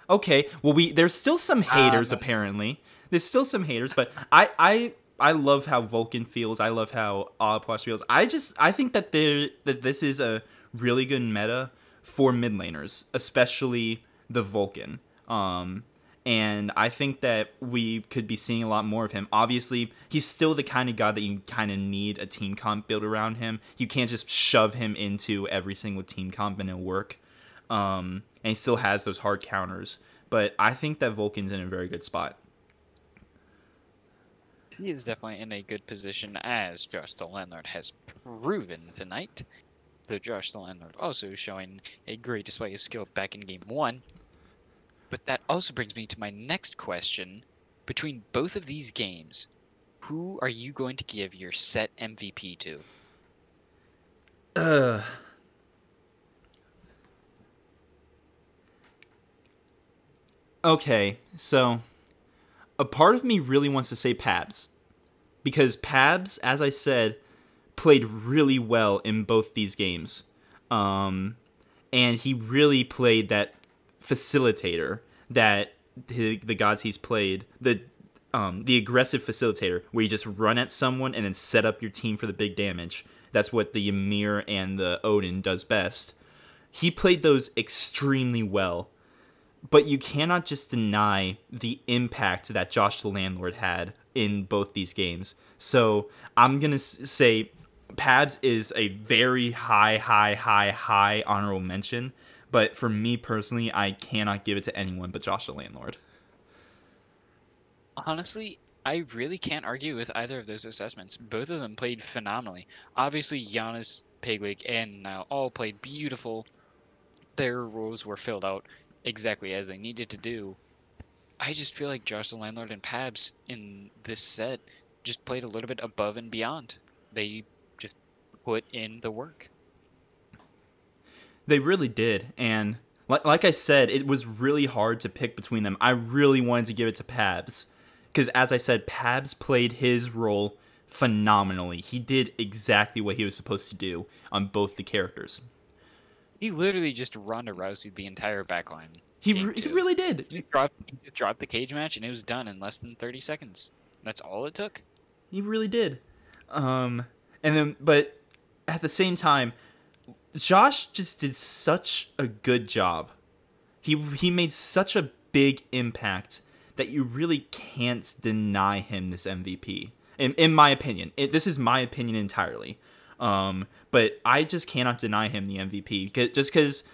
Okay, well, there's still some haters, apparently. There's still some haters, but I love how Vulcan feels. I love how Opwash feels. I think that this is a really good meta for mid laners, especially the Vulcan. And I think that we could be seeing a lot more of him. Obviously, he's still the kind of guy that you kind of need a team comp built around him. You can't just shove him into every single team comp and it'll work. And he still has those hard counters. But I think that Vulcan's in a very good spot. He is definitely in a good position, as Josh the Landlord has proven tonight. Though Josh the Landlord also showing a great display of skill back in Game 1. But that also brings me to my next question. Between both of these games, who are you going to give your set MVP to? Okay, so a part of me really wants to say Pabs. Because Pabs, as I said, played really well in both these games. And he really played that facilitator that the gods he's played, the aggressive facilitator, where you just run at someone and then set up your team for the big damage. That's what the Ymir and the Odin does best. He played those extremely well. But you cannot just deny the impact that Josh the Landlord had in both these games. So I'm going to say Pabs is a very high honorable mention. But for me personally, I cannot give it to anyone but Josh the Landlord. Honestly, I really can't argue with either of those assessments. Both of them played phenomenally. Obviously, Giannis, Pigleg, and Now all played beautiful. Their roles were filled out exactly as they needed to do. I just feel like Josh the Landlord and Pabs in this set just played a little bit above and beyond. They just put in the work. They really did, and like I said, it was really hard to pick between them. I really wanted to give it to Pabs, because as I said, Pabs played his role phenomenally. He did exactly what he was supposed to do on both the characters. He literally just Ronda Rousey the entire backline. He really did. He just dropped the cage match, and it was done in less than 30 seconds. That's all it took. He really did. But at the same time, Josh just did such a good job. He made such a big impact that you really can't deny him this MVP. in my opinion. This is my opinion entirely. But I just cannot deny him the MVP just because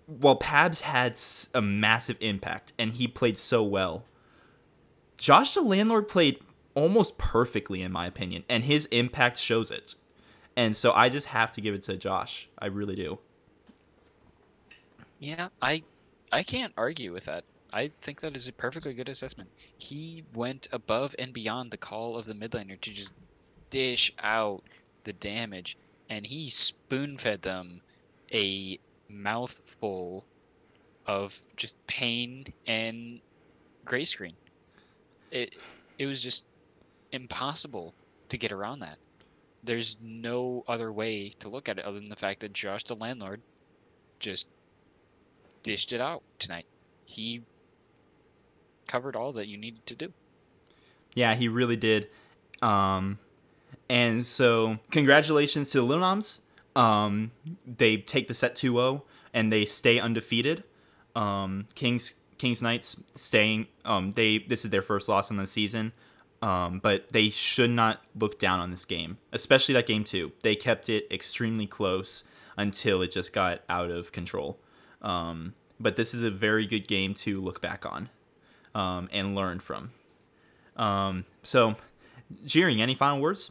while Pabs had a massive impact and he played so well, Josh the Landlord played almost perfectly in my opinion, and his impact shows it. And so I just have to give it to Josh. I really do. Yeah, I can't argue with that. I think that is a perfectly good assessment. He went above and beyond the call of the mid laner to just dish out the damage, and he spoon-fed them a mouthful of just pain and gray screen. It was just impossible to get around that. There's no other way to look at it other than the fact that Josh the Landlord just dished it out tonight. He covered all that you needed to do. Yeah, he really did. And so congratulations to the Noms. They take the set 2-0 and they stay undefeated. Kings Knights staying. This is their first loss in the season. But they should not look down on this game, especially that game 2. They kept it extremely close until it just got out of control. But this is a very good game to look back on and learn from. So, Jiring, any final words?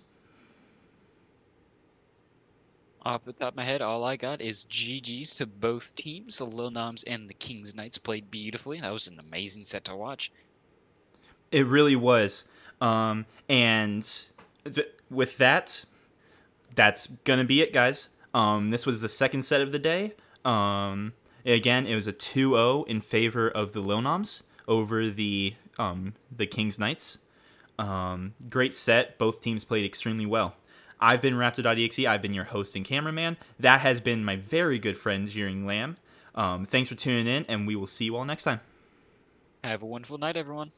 Off the top of my head, all I got is GG's to both teams. The Lil Noms and the Kings Knights played beautifully. That was an amazing set to watch. It really was. With that, that's gonna be it, guys. This was the second set of the day. Again, it was a 2-0 in favor of the Lil Noms over the Kings Knights. Great set. Both teams played extremely well. I've been Raptor.exe. I've been your host and cameraman. That has been my very good friend, Jiring Lamb. Thanks for tuning in, and we will see you all next time. Have a wonderful night, everyone.